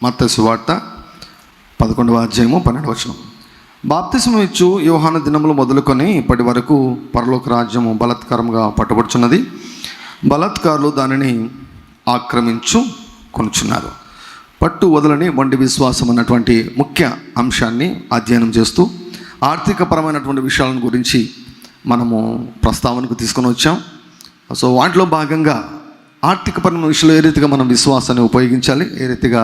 మత్తయి సువార్త 11వ అధ్యాయము 12వ వచనం. బాప్తిస్మం ఇచ్చు యోహాను దినములు మొదలుకొని ఇప్పటి వరకు పరలోక రాజ్యము బలాత్కారంగా పట్టుబడుచున్నది, బలాత్కారులు దానిని ఆక్రమించు కొనుచున్నారు. పట్టు వదలని మొండి విశ్వాసం అన్నటువంటి ముఖ్య అంశాన్ని అధ్యయనం చేస్తూ ఆర్థికపరమైనటువంటి విషయాలను గురించి మనము ప్రస్తావనకు తీసుకొని వచ్చాం. సో వాటిలో భాగంగా ఆర్థికపరమైన విషయంలో ఏ రీతిగా మనం విశ్వాసాన్ని ఉపయోగించాలి, ఏ రీతిగా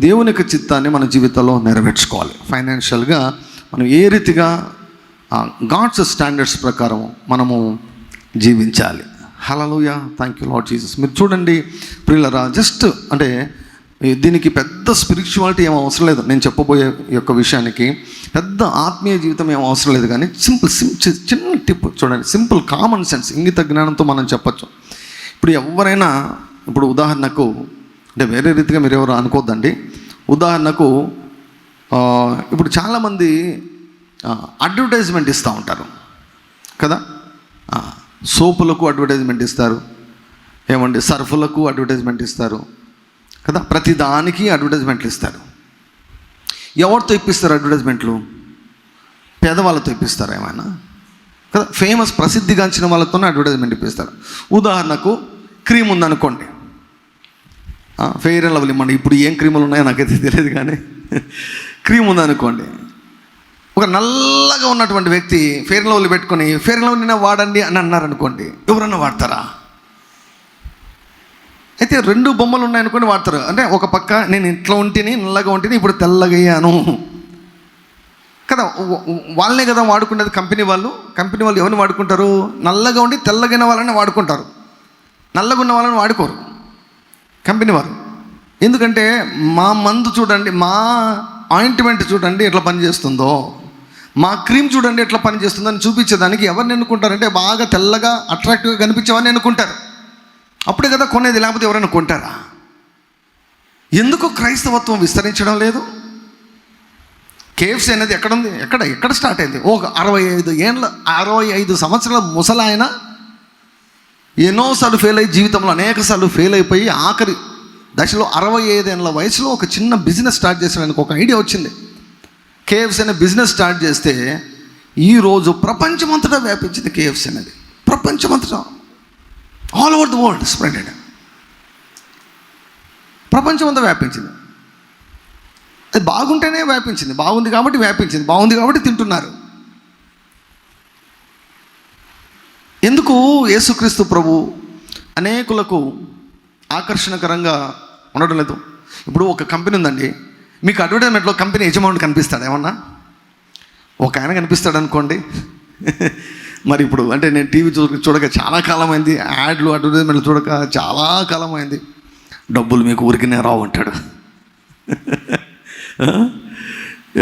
దేవుని యొక్క చిత్తాన్ని మన జీవితంలో నెరవేర్చుకోవాలి, ఫైనాన్షియల్గా మనం ఏ రీతిగా గాడ్స్ స్టాండర్డ్స్ ప్రకారం మనము జీవించాలి. హల్లెలూయా, థ్యాంక్ యూ లార్డ్ జీసస్. మీరు చూడండి ప్రియులారా, జస్ట్ అంటే దీనికి పెద్ద స్పిరిచువాలిటీ ఏం అవసరం లేదు. నేను చెప్పబోయే యొక్క విషయానికి పెద్ద ఆత్మీయ జీవితం ఏం అవసరం లేదు. కానీ చిన్న టిప్ చూడండి, సింపుల్ కామన్ సెన్స్, ఇంగిత జ్ఞానంతో మనం చెప్పచ్చు. ఇప్పుడు ఎవరైనా, ఇప్పుడు ఉదాహరణకు, అంటే వేరే రీతిగా మీరు ఎవరు అనుకోద్దండి, ఉదాహరణకు ఇప్పుడు చాలామంది అడ్వర్టైజ్మెంట్ ఇస్తూ ఉంటారు కదా. సోపులకు అడ్వర్టైజ్మెంట్ ఇస్తారు, ఏమండి సర్ఫులకు అడ్వర్టైజ్మెంట్ ఇస్తారు కదా, ప్రతి దానికి అడ్వర్టైజ్మెంట్లు ఇస్తారు. ఎవరితో ఇప్పిస్తారు అడ్వర్టైజ్మెంట్లు? పేదవాళ్ళతో ఇప్పిస్తారు ఏమైనా కదా, ఫేమస్ ప్రసిద్ధిగాంచిన వాళ్ళతోనే అడ్వర్టైజ్మెంట్ ఇప్పిస్తారు. ఉదాహరణకు క్రీమ్ ఉందనుకోండి, ఫెయిర్ అండ్ లవ్లీ, మన ఇప్పుడు ఏం క్రీములు ఉన్నాయో నాకైతే తెలియదు, కానీ క్రీమ్ ఉందనుకోండి, ఒక నల్లగా ఉన్నటువంటి వ్యక్తి ఫెయిర్ అండ్ లవ్లీ పెట్టుకొని ఫెయిర్ అండ్ లవ్లీనే వాడండి అని అన్నారనుకోండి, ఎవరన్నా వాడతారా? అయితే 2 బొమ్మలు ఉన్నాయనుకోండి వాడతారు. అంటే ఒక పక్క నేను ఇట్లా ఉంటేని నల్లగా ఉంటేని ఇప్పుడు తెల్లగా అయ్యాను కదా, వాళ్ళనే కదా వాడుకునేది కంపెనీ వాళ్ళు. కంపెనీ వాళ్ళు ఎవరిని వాడుకుంటారు? నల్లగా ఉండి తెల్లగైన వాళ్ళని వాడుకుంటారు, నల్లగా ఉన్న వాళ్ళని వాడుకోరు కంపెనీ వారు. ఎందుకంటే మా మందు చూడండి, మా ఆయింట్మెంట్ చూడండి ఎట్లా పనిచేస్తుందో, మా క్రీమ్ చూడండి ఎట్లా పనిచేస్తుందో అని చూపించేదానికి ఎవరిని ఎన్నుకుంటారంటే బాగా తెల్లగా అట్రాక్టివ్గా కనిపించేవాడిని ఎన్నుకుంటారు. అప్పుడే కదా కొనేది, లేకపోతే ఎవరైనా కొంటారా? ఎందుకు క్రైస్తవత్వం విస్తరించడం లేదు? KFC అనేది ఎక్కడుంది? ఎక్కడ స్టార్ట్ అయింది? ఒక 65 సంవత్సరాల ముసలాయన ఎన్నోసార్లు ఫెయిల్ అయ్యి, జీవితంలో అనేక సార్లు ఫెయిల్ అయిపోయి ఆఖరి దశలో 65 ఏళ్ళ వయసులో ఒక చిన్న బిజినెస్ స్టార్ట్ చేసేదానికి ఒక ఐడియా వచ్చింది. KFC అనే బిజినెస్ స్టార్ట్ చేస్తే ఈరోజు ప్రపంచమంతటా వ్యాపించింది. KFC అనేది ప్రపంచమంతటా, all over the world spreaded, ప్రపంచమంతా వ్యాపించింది. అది బాగుంటేనే వ్యాపించింది, బాగుంది కాబట్టి వ్యాపించింది, బాగుంది కాబట్టి తింటున్నారు. ఎందుకు యేసుక్రీస్తు ప్రభు అనేకులకు ఆకర్షణకరంగా ఉండడం లేదు? ఇప్పుడు ఒక కంపెనీ ఉందండి, మీకు అడ్వర్టైజ్మెంట్లో కంపెనీ యజమానుడు కనిపిస్తాడు ఏమన్నా? ఒక ఆయన కనిపిస్తాడు అనుకోండి. మరి ఇప్పుడు అంటే నేను టీవీ చూడక చాలా కాలమైంది, యాడ్లు అడ్వర్టైజ్మెంట్లు చూడక చాలా కాలమైంది. డబ్బులు మీకు ఊరికినే రావు అంటాడు.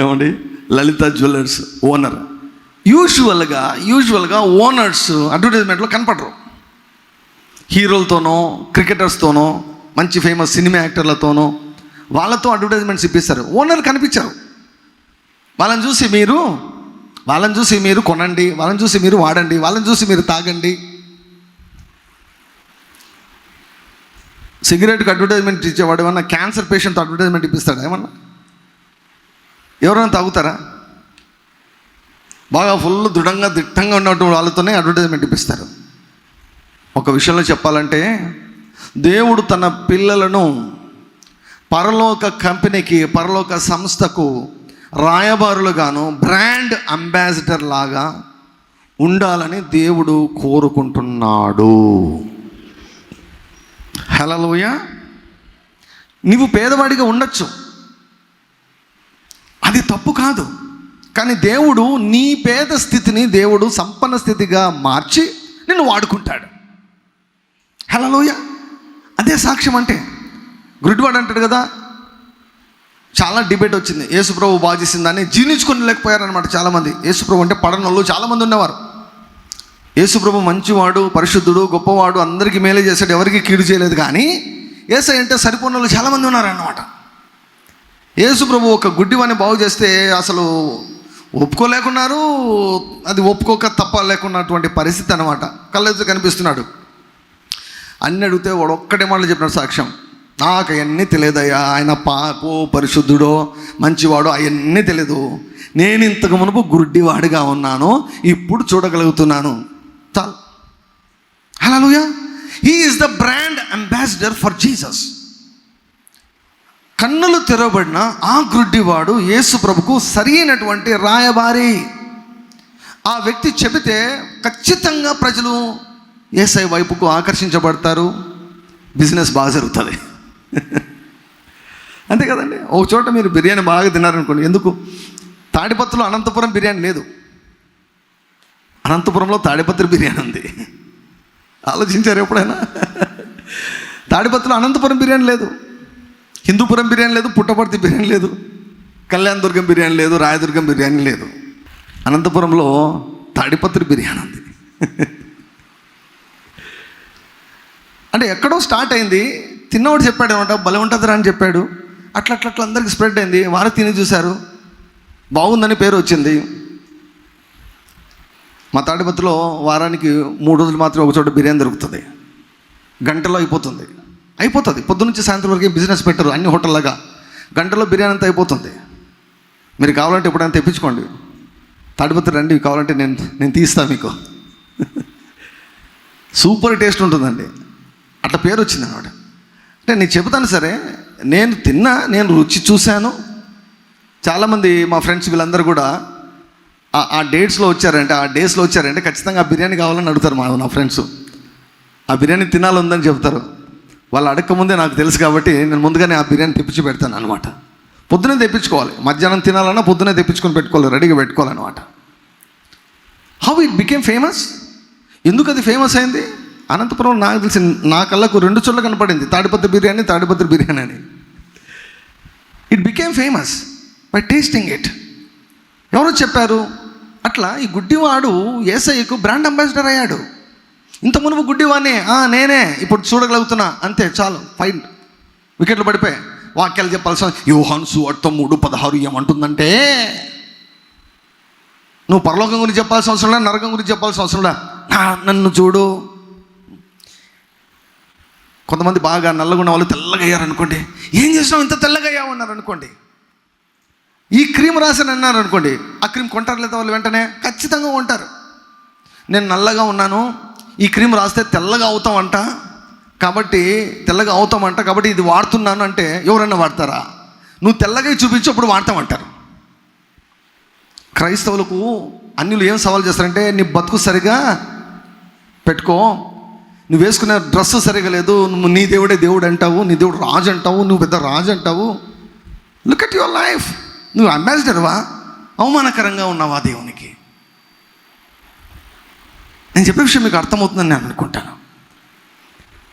ఏమండి, లలిత జ్యువెలర్స్ ఓనర్ యూజువల్గా ఓనర్స్ అడ్వర్టైజ్మెంట్లో కనపడరు. హీరోలతోనో, క్రికెటర్స్తోనో, మంచి ఫేమస్ సినిమా యాక్టర్లతోనో వాళ్ళతో అడ్వర్టైజ్మెంట్స్ ఇప్పిస్తారు. ఓనర్ కనిపించారు. వాళ్ళని చూసి మీరు కొనండి, వాళ్ళని చూసి మీరు వాడండి, వాళ్ళని చూసి మీరు తాగండి. సిగరెట్కి అడ్వర్టైజ్మెంట్ ఇచ్చేవాడు ఏమన్నా క్యాన్సర్ పేషెంట్ అడ్వర్టైజ్మెంట్ ఇప్పిస్తాడు ఏమన్నా? ఎవరైనా తాగుతారా? బాగా ఫుల్ దిట్టంగా ఉన్నటువంటి వాళ్ళతోనే అడ్వర్టైజ్మెంట్ ఇప్పిస్తారు. ఒక విషయంలో చెప్పాలంటే, దేవుడు తన పిల్లలను పరలోక కంపెనీకి, పరలోక సంస్థకు రాయబారులుగాను, బ్రాండ్ అంబాసిడర్ లాగా ఉండాలని దేవుడు కోరుకుంటున్నాడు. హల్లెలూయా. నీవు పేదవాడిగా ఉండొచ్చు, అది తప్పు కాదు. కానీ దేవుడు నీ పేద స్థితిని దేవుడు సంపన్న స్థితిగా మార్చి నిన్ను వాడుకుంటాడు. హల్లెలూయా. అదే సాక్ష్యం. అంటే గుడ్డివాడు అంటాడు కదా, చాలా డిబేట్ వచ్చింది. యేసుప్రభు బాగా చేసిందని జీర్ణించుకొని లేకపోయారనమాట చాలామంది. యేసుప్రభు అంటే పడనోళ్ళు చాలామంది ఉన్నవారు. యేసుప్రభు మంచివాడు, పరిశుద్ధుడు, గొప్పవాడు, అందరికీ మేలే చేశాడు, ఎవరికి కీడు చేయలేదు. కానీ యేసయ్య అంటే సరిపోయిన వాళ్ళు చాలామంది ఉన్నారన్నమాట. యేసుప్రభు ఒక గుడ్డివాడిని బాగు చేస్తే అసలు ఒప్పుకోలేకున్నారు, అది ఒప్పుకోక తప్ప లేకున్నటువంటి పరిస్థితి అనమాట. కళ్ళెత్తు కనిపిస్తున్నాడు, అన్ని అడిగితే వాడు ఒక్కటే మాటలు చెప్పినాడు సాక్ష్యం. నాకు అవన్నీ తెలియదయ్యా, ఆయన పాపో పరిశుద్ధుడో మంచివాడో అవన్నీ తెలియదు. నేను ఇంతకు మునుపు గుడ్డివాడిగా ఉన్నాను, ఇప్పుడు చూడగలుగుతున్నాను. చాలు. Hallelujah. He is the brand ambassador for Jesus. కన్నులు తెరవబడిన ఆ గుడ్డివాడు యేసు ప్రభుకు సరైనటువంటి రాయబారి. ఆ వ్యక్తి చెబితే ఖచ్చితంగా ప్రజలు యేసయ్య వైపుకు ఆకర్షించబడతారు, బిజినెస్ బాగా జరుగుతుంది. అంతే కదండి. ఒక చోట మీరు బిర్యానీ బాగా తిన్నారనుకోండి, ఎందుకు తాడిపత్రిలో అనంతపురం బిర్యానీ లేదు, అనంతపురంలో తాడిపత్రి బిర్యానీ ఉంది. ఆలోచించారు ఎప్పుడైనా? తాడిపత్రిలో అనంతపురం బిర్యానీ లేదు, హిందూపురం బిర్యానీ లేదు, పుట్టపర్తి బిర్యానీ లేదు, కళ్యాణదుర్గం బిర్యానీ లేదు, రాయదుర్గం బిర్యానీ లేదు. అనంతపురంలో తాడిపత్రి బిర్యానీ ఉంది. అంటే ఎక్కడో స్టార్ట్ అయింది, తిన్నవాడు చెప్పాడు అనమాట, భలే ఉంటుందిరా అని చెప్పాడు. అట్లా అందరికి స్ప్రెడ్ అయింది. వారు తిని చూశారు, బాగుందని పేరు వచ్చింది. మా తాడిపత్రిలో వారానికి 3 రోజులు మాత్రం ఒక చోట బిర్యానీ దొరుకుతుంది. గంటలో అయిపోతుంది. పొద్దునుంచి సాయంత్రం వరకు బిజినెస్ పెట్టరు, అన్ని హోటల్లాగా గంటలో బిర్యానీ అంతా అయిపోతుంది. మీరు కావాలంటే ఎప్పుడైనా తెప్పించుకోండి, తాడిపత్రి రండి, కావాలంటే నేను తీస్తాను మీకు. సూపర్ టేస్ట్ ఉంటుందండి. అట్లా పేరు వచ్చింది అనమాట. అంటే నేను చెబుతాను సరే, నేను తిన్నా, నేను రుచి చూశాను. చాలామంది మా ఫ్రెండ్స్ వీళ్ళందరూ కూడా ఆ డేస్లో వచ్చారంటే ఖచ్చితంగా ఆ బిర్యానీ కావాలని అడుగుతారు. నా ఫ్రెండ్స్ ఆ బిర్యానీ తినాలందని చెప్తారు. వాళ్ళు అడగకముందే నాకు తెలుసు కాబట్టి నేను ముందుగానే ఆ బిర్యానీ తెప్పించి పెడతాను అనమాట. పొద్దునే తెప్పించుకోవాలి, మధ్యాహ్నం తినాలన్నా పొద్దునే తెప్పించుకొని పెట్టుకోవాలి, రెడీగా పెట్టుకోవాలన్నమాట. How it became famous? ఎందుకు అది ఫేమస్ అయింది? అనంతపురం నాకు తెలిసి నా కళ్ళకు 2 చోట్ల కనపడింది, తాడిపత్రి బిర్యానీ అని. It became famous by tasting it. ఎవరో చెప్పారు. అట్లా ఈ గుడ్డివాడు యేసయ్యకు బ్రాండ్ అంబాసిడర్ అయ్యాడు. ఇంత మునుపు గుడ్డివాడిని, నేనే ఇప్పుడు చూడగలుగుతున్నా, అంతే చాలు, ఫైన్, వికెట్లు పడిపోయాయి. వాక్యాలు చెప్పాల్సిన యోహాను సువార్త 3:16 ఏమంటుందంటే, నువ్వు పరలోకం గురించి చెప్పాల్సిన అవసరం లేదు, నరకం గురించి చెప్పాల్సిన అవసరం లేదు, నన్ను చూడు. కొంతమంది బాగా నల్లగున్న వాళ్ళు తెల్లగా అయ్యారనుకోండి, ఏం చేసినావు ఇంత తెల్లగా అయ్యావు అన్నారు అనుకోండి. ఈ క్రీమ్ రాసని అన్నారు అనుకోండి, ఆ క్రీమ్ కొంటారు లేదా వాళ్ళు? వెంటనే ఖచ్చితంగా కొంటారు. నేను నల్లగా ఉన్నాను, ఈ క్రీమ్ రాస్తే తెల్లగా అవుతామంట, కాబట్టి ఇది వాడుతున్నాను అంటే ఎవరన్నా వాడతారా? నువ్వు తెల్లగా చూపించు, అప్పుడు వాడతామంటారు. క్రైస్తవులకు అన్యులు ఏం సవాల్ చేస్తారంటే, నీ బతుకు సరిగా పెట్టుకో, నువ్వు వేసుకునే డ్రెస్సు సరిగా లేదు, నువ్వు నీ దేవుడే దేవుడు అంటావు, నీ దేవుడు రాజు అంటావు, నువ్వు పెద్ద రాజు అంటావు. Look at your life. నువ్వు అంబాసిడర్వా? అవమానకరంగా ఉన్నావా దేవునికి? నేను చెప్పే విషయం మీకు అర్థమవుతుందని నేను అనుకుంటాను.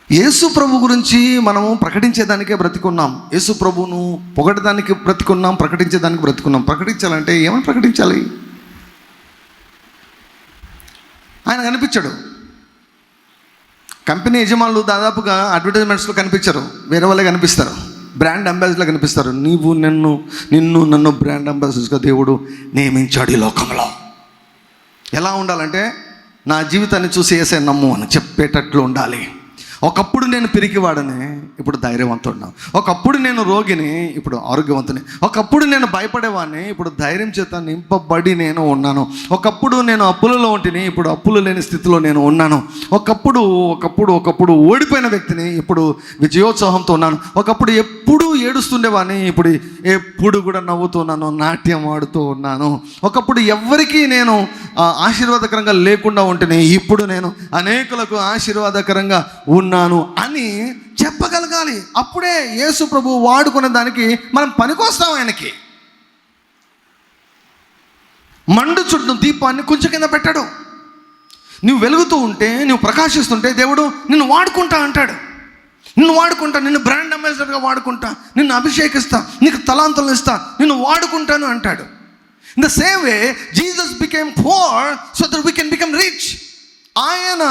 యేసు ప్రభు గురించి మనము ప్రకటించేదానికే బ్రతికున్నాం. యేసు ప్రభువును పొగడడానికి బ్రతికున్నాం, ప్రకటించేదానికి బ్రతికున్నాం. ప్రకటించాలంటే ఏమని ప్రకటించాలి? ఆయన కనిపించాడు. కంపెనీ యజమానులు దాదాపుగా అడ్వర్టైజ్మెంట్స్లో కనిపించరు, వేరే వాళ్ళే కనిపిస్తారు, బ్రాండ్ అంబాసిడర్లు కనిపిస్తారు. నన్ను బ్రాండ్ అంబాసిడర్స్గా దేవుడు నియమించాడు ఈ లోకంలో. ఎలా ఉండాలంటే, నా జీవితాన్ని చూసి యేసయ్య నమ్ము అని చెప్పేటట్లు ఉండాలి. ఒకప్పుడు నేను పిరికివాడని, ఇప్పుడు ధైర్యవంతుడిని. ఒకప్పుడు నేను రోగిని, ఇప్పుడు ఆరోగ్యవంతుని. ఒకప్పుడు నేను భయపడేవాడిని, ఇప్పుడు ధైర్యం చేత నింపబడి నేను ఉన్నాను. ఒకప్పుడు నేను అప్పులలో ఉంటిని, ఇప్పుడు అప్పులు లేని స్థితిలో నేను ఉన్నాను. ఒకప్పుడు ఓడిపోయిన వ్యక్తిని, ఇప్పుడు విజయోత్సాహంతో ఉన్నాను. ఒకప్పుడు ఎప్పుడూ ఏడుస్తుండేవాడిని, ఇప్పుడు ఎప్పుడు కూడా నవ్వుతున్నాను, నాట్యం ఆడుతూ ఉన్నాను. ఒకప్పుడు ఎవరికీ నేను ఆశీర్వాదకరంగా లేకుండా ఉంటేనే, ఇప్పుడు నేను అనేకులకు ఆశీర్వాదకరంగా ఉన్నాను అని చెప్పగలగాలి. అప్పుడే యేసు ప్రభు వాడుకునే దానికి మనం పనికొస్తాం. ఆయనకి మండు చుట్టూ దీపాన్ని కొంచెం కింద పెట్టాడు. నువ్వు వెలుగుతూ ఉంటే, నువ్వు ప్రకాశిస్తుంటే దేవుడు నిన్ను వాడుకుంటా అంటాడు. నిన్ను బ్రాండ్ అంబాసిడర్గా వాడుకుంటా, నిన్ను అభిషేకిస్తా, నీకు తలాంతులను ఇస్తా, నిన్ను వాడుకుంటాను అంటాడు. In the same way Jesus became poor so that we can become rich. ఆయన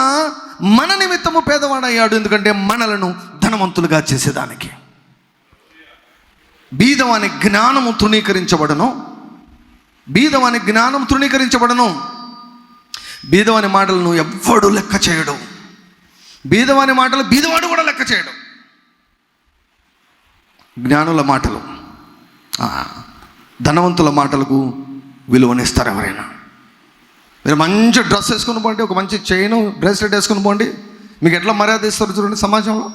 మన నిమిత్తము పేదవాడయ్యాడు, ఎందుకంటే మనలను ధనవంతులుగా చేసేదానికి. బీదవాని జ్ఞానము తృణీకరించబడను. బీదవాని మాటలను ఎవ్వడు లెక్క చేయడు. బీదవాని మాటలు బీదవాడు కూడా లెక్క చేయడు. జ్ఞానుల మాటలు, ధనవంతుల మాటలకు విలువనిస్తారు ఎవరైనా. మీరు మంచి డ్రెస్ వేసుకుని పోండి, ఒక మంచి చైను బ్రేస్లెట్ వేసుకుని పోండి, మీకు ఎట్లా మర్యాద ఇస్తారు చూడండి సమాజంలో.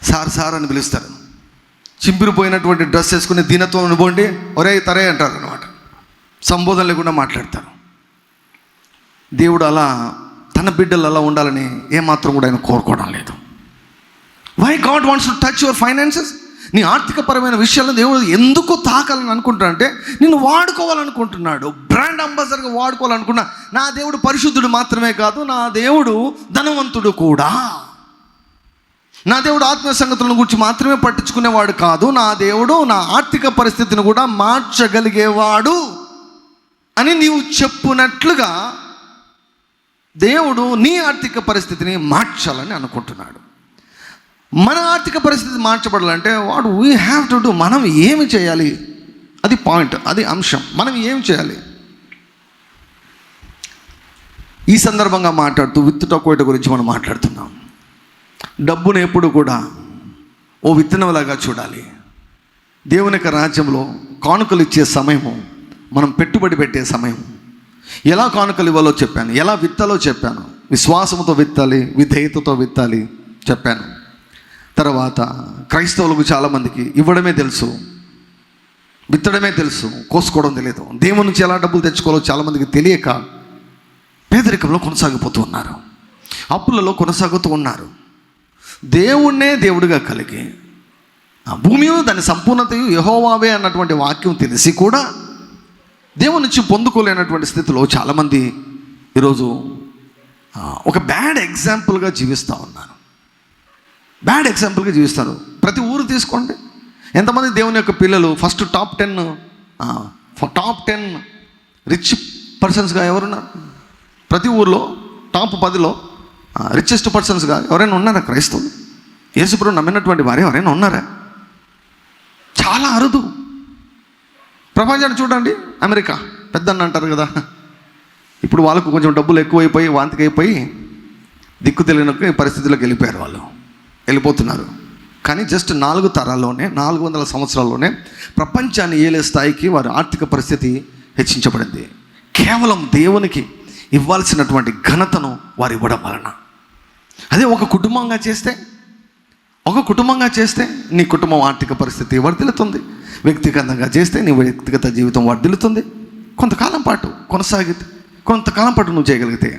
సార్ సార్ అని పిలుస్తారు. చింపిరిపోయినటువంటి డ్రెస్ వేసుకుని దీనత్వం పోండి, ఒరే తరే అంటారు అనమాట. సంబోధన లేకుండా మాట్లాడతారు. దేవుడు అలా తన బిడ్డలు అలా ఉండాలని ఏమాత్రం కూడా ఆయన కోరుకోవడం లేదు. Why God wants to touch your finances? నీ ఆర్థికపరమైన విషయాలను దేవుడు ఎందుకు తాకాలని అనుకుంటాడంటే నిన్ను వాడుకోవాలనుకుంటున్నాడు. బ్రాండ్ అంబాసిడర్గా వాడుకోవాలనుకున్నా. నా దేవుడు పరిశుద్ధుడు మాత్రమే కాదు, నా దేవుడు ధనవంతుడు కూడా. నా దేవుడు ఆత్మీయ సంగతులను గురించి మాత్రమే పట్టించుకునేవాడు కాదు, నా దేవుడు నా ఆర్థిక పరిస్థితిని కూడా మార్చగలిగేవాడు అని నీవు చెప్పునట్లుగా దేవుడు నీ ఆర్థిక పరిస్థితిని మార్చాలని అనుకుంటున్నాడు. మన ఆర్థిక పరిస్థితి మార్చబడాలంటే what we have to do, మనం ఏమి చేయాలి? అది పాయింట్, అది అంశం. మనం ఏం చేయాలి? ఈ సందర్భంగా మాట్లాడుతూ విత్తుట కోయట గురించి మనం మాట్లాడుతున్నాం. డబ్బును ఎప్పుడు కూడా ఓ విత్తనంలాగా చూడాలి. దేవుని యొక్క రాజ్యంలో కానుకలు ఇచ్చే సమయము, మనం పెట్టుబడి పెట్టే సమయం. ఎలా కానుకలు ఇవ్వాలో చెప్పాను, ఎలా విత్తాలో చెప్పాను. విశ్వాసంతో విత్తాలి, విధేయతతో విత్తాలి చెప్పాను. తర్వాత క్రైస్తవులకు చాలామందికి ఇవ్వడమే తెలుసు, విత్తడమే తెలుసు, కోసుకోవడం తెలియదు. దేవుని నుంచి ఎలా డబ్బులు తెచ్చుకోవాలో చాలామందికి తెలియక పేదరికంలో కొనసాగిపోతూ ఉన్నారు, అప్పులలో కొనసాగుతూ ఉన్నారు. దేవుణ్ణే దేవుడిగా కలిగి ఆ భూమియు దాని సంపూర్ణతయు యెహోవావే అన్నటువంటి వాక్యం తెలిసి కూడా దేవుని నుంచి పొందుకోలేనటువంటి స్థితిలో చాలామంది ఈరోజు ఒక బ్యాడ్ ఎగ్జాంపుల్గా జీవిస్తూ ఉన్నారు. బ్యాడ్ ఎగ్జాంపుల్గా జీవిస్తారు. ప్రతి ఊరు తీసుకోండి, ఎంతమంది దేవుని యొక్క పిల్లలు ఫస్ట్ టాప్ 10 రిచ్ పర్సన్స్గా ఎవరున్నారు? ప్రతి ఊర్లో టాప్ 10లో రిచెస్ట్ పర్సన్స్గా ఎవరైనా ఉన్నారా? క్రైస్తవులు, యేసుప్రభువు నమ్మినటువంటి వారు ఎవరైనా ఉన్నారా? చాలా అరుదు. ప్రపంచాన్ని చూడండి, అమెరికా పెద్దన్న అంటారు కదా, ఇప్పుడు వాళ్ళకు కొంచెం డబ్బులు ఎక్కువైపోయి వాంతికైపోయి దిక్కు తెలియని పరిస్థితుల్లోకి వెళ్ళిపోతున్నారు. కానీ జస్ట్ 4 తరాల్లోనే 400 సంవత్సరాల్లోనే ప్రపంచాన్ని ఏలే స్థాయికి వారి ఆర్థిక పరిస్థితి హెచ్చించబడింది. కేవలం దేవునికి ఇవ్వాల్సినటువంటి ఘనతను వారు ఇవ్వడం వలన. అదే ఒక కుటుంబంగా చేస్తే నీ కుటుంబం ఆర్థిక పరిస్థితి వర్ధిల్లుతుంది. వ్యక్తిగతంగా చేస్తే నీ వ్యక్తిగత జీవితం వర్ధిల్లుతుంది. కొంతకాలం పాటు నువ్వు చేయగలిగితే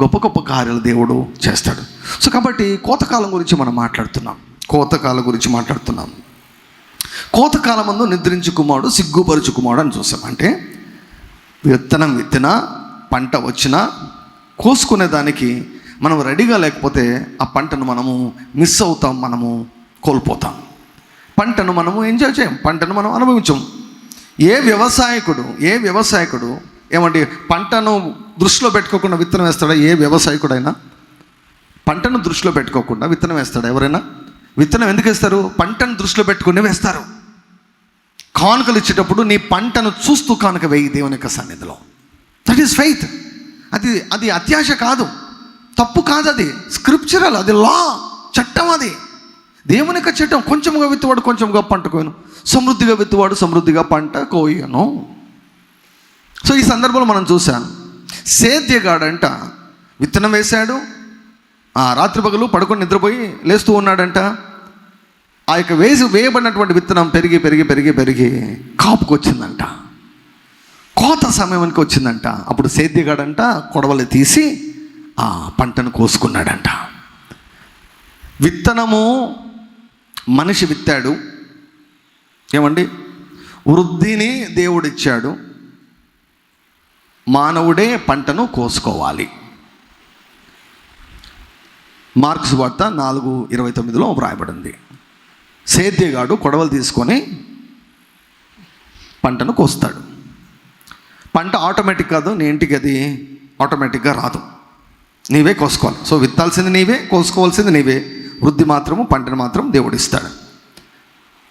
గొప్ప గొప్ప కార్యాలు దేవుడు చేస్తాడు. సో కాబట్టి కోతకాలం గురించి మనం మాట్లాడుతున్నాం. కోతకాలం ముందు నిద్రించు కుమారుడు సిగ్గుపరుచు కుమారుడు అని చూసాం. అంటే విత్తనం విత్తినా, పంట వచ్చినా కోసుకునే దానికి మనం రెడీగా లేకపోతే ఆ పంటను మనము మిస్ అవుతాం, మనము కోల్పోతాం. పంటను మనము ఎంజాయ్ చేయం, పంటను మనం అనుభవించం. ఏ వ్యవసాయకుడు ఏమంటే పంటను దృష్టిలో పెట్టుకోకుండా విత్తనం వేస్తాడా? ఏ వ్యవసాయకుడైనా పంటను దృష్టిలో పెట్టుకోకుండా విత్తనం వేస్తాడా? ఎవరైనా? విత్తనం ఎందుకు వేస్తారు? పంటను దృష్టిలో పెట్టుకుని వేస్తారు. కానుకలు ఇచ్చేటప్పుడు నీ పంటను చూస్తూ కానుక వేయి దేవుని యొక్క సన్నిధిలో. That is faith. అది అత్యాశ కాదు, తప్పు కాదు, అది స్క్రిప్చరల్, అది లా, చట్టం. అది దేవుని యొక్క చట్టం. కొంచెంగా విత్తువాడు కొంచెంగా పంట కోయను, సమృద్ధిగా విత్తువాడు సమృద్ధిగా పంట కోయను. సో ఈ సందర్భంలో మనం చూసాం, సేద్యగాడంట విత్తనం వేశాడు, ఆ రాత్రి పగలు పడుకొని నిద్రపోయి లేస్తూ ఉన్నాడంట. ఆ యొక్క వేయబడినటువంటి విత్తనం పెరిగి కాపుకు వచ్చిందంట. కోత సమయానికి వచ్చిందంట. అప్పుడు సేద్యగాడంట కొడవలు తీసి ఆ పంటను కోసుకున్నాడంట. విత్తనము మనిషి విత్తాడు, ఏమండి, వృద్ధిని దేవుడిచ్చాడు, మానవుడే పంటను కోసుకోవాలి. మార్క్స్ వార్త 4:29లో వ్రాయబడింది. సేద్యగాడు కొడవలు తీసుకొని పంటను కోస్తాడు. పంట ఆటోమేటిక్ కాదు, నీ ఇంటికి అది ఆటోమేటిక్గా రాదు, నీవే కోసుకోవాలి. సో విత్తాల్సింది నీవే, కోసుకోవాల్సింది నీవే. వృద్ధి మాత్రము, పంటను మాత్రం దేవుడిస్తాడు.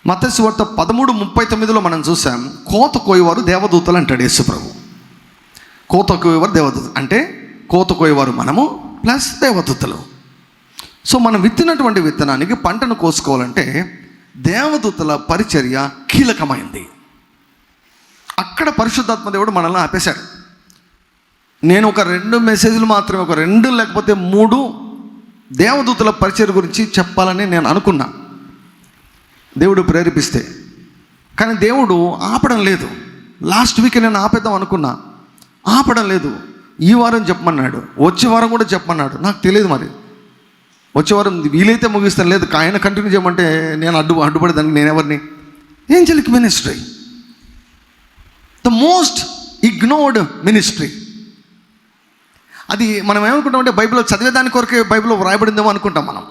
మత్తయి వార్త 13:39లో మనం చూసాం, కోత కోయవారు దేవదూతలు అంటాడు యేసు ప్రభు. కోత కోయవారు దేవదూతలు అంటే కోత కోయవారు మనము ప్లస్ దేవదూతలు. సో మనం విత్తినటువంటి విత్తనానికి పంటను కోసుకోవాలంటే దేవదూతల పరిచర్య కీలకమైంది. అక్కడ పరిశుద్ధాత్మ దేవుడు మనల్ని ఆపేశాడు. నేను ఒక 2 మెసేజ్లు మాత్రమే, ఒక 2 లేకపోతే 3 దేవదూతల పరిచర్య గురించి చెప్పాలని నేను అనుకున్నా, దేవుడు ప్రేరేపిస్తే. కానీ దేవుడు ఆపడం లేదు. లాస్ట్ వీక్ నేను ఆపేద్దాం అనుకున్నా, ఆపడం లేదు. ఈ వారం చెప్పమన్నాడు, వచ్చే వారం కూడా చెప్పమన్నాడు. నాకు తెలియదు మరి వచ్చే వారం వీలైతే ముగిస్తాను, లేదు ఆయన కంటిన్యూ చేయమంటే నేను అడ్డుపడేదానికి నేను ఎవరిని? Angelic ministry, the most ignored ministry. అది మనం ఏమనుకుంటామంటే బైబిల్లో చదివేదాని కొరకే బైబిల్లో వ్రాయబడిందేమో అనుకుంటాం మనం.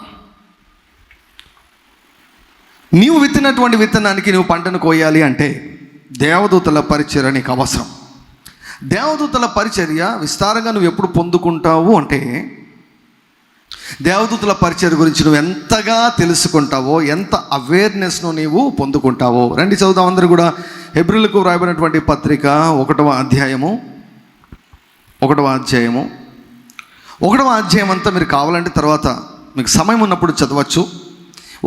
నీవు విత్తినటువంటి విత్తనానికి నువ్వు పంటను కోయాలి అంటే దేవదూతల పరిచర్య నీకు అవసరం. దేవదూతల పరిచర్య విస్తారంగా నువ్వు ఎప్పుడు పొందుకుంటావు అంటే, దేవదూతల పరిచర్య గురించి నువ్వు ఎంతగా తెలుసుకుంటావో, ఎంత అవేర్నెస్ను నీవు పొందుకుంటావో. రండి చదువుదాం అందరూ కూడా. హెబ్రీయులకు వ్రాయబడినటువంటి పత్రిక 1వ అధ్యాయము 1వ అధ్యాయం అంతా మీరు కావాలంటే తర్వాత మీకు సమయం ఉన్నప్పుడు చదవచ్చు.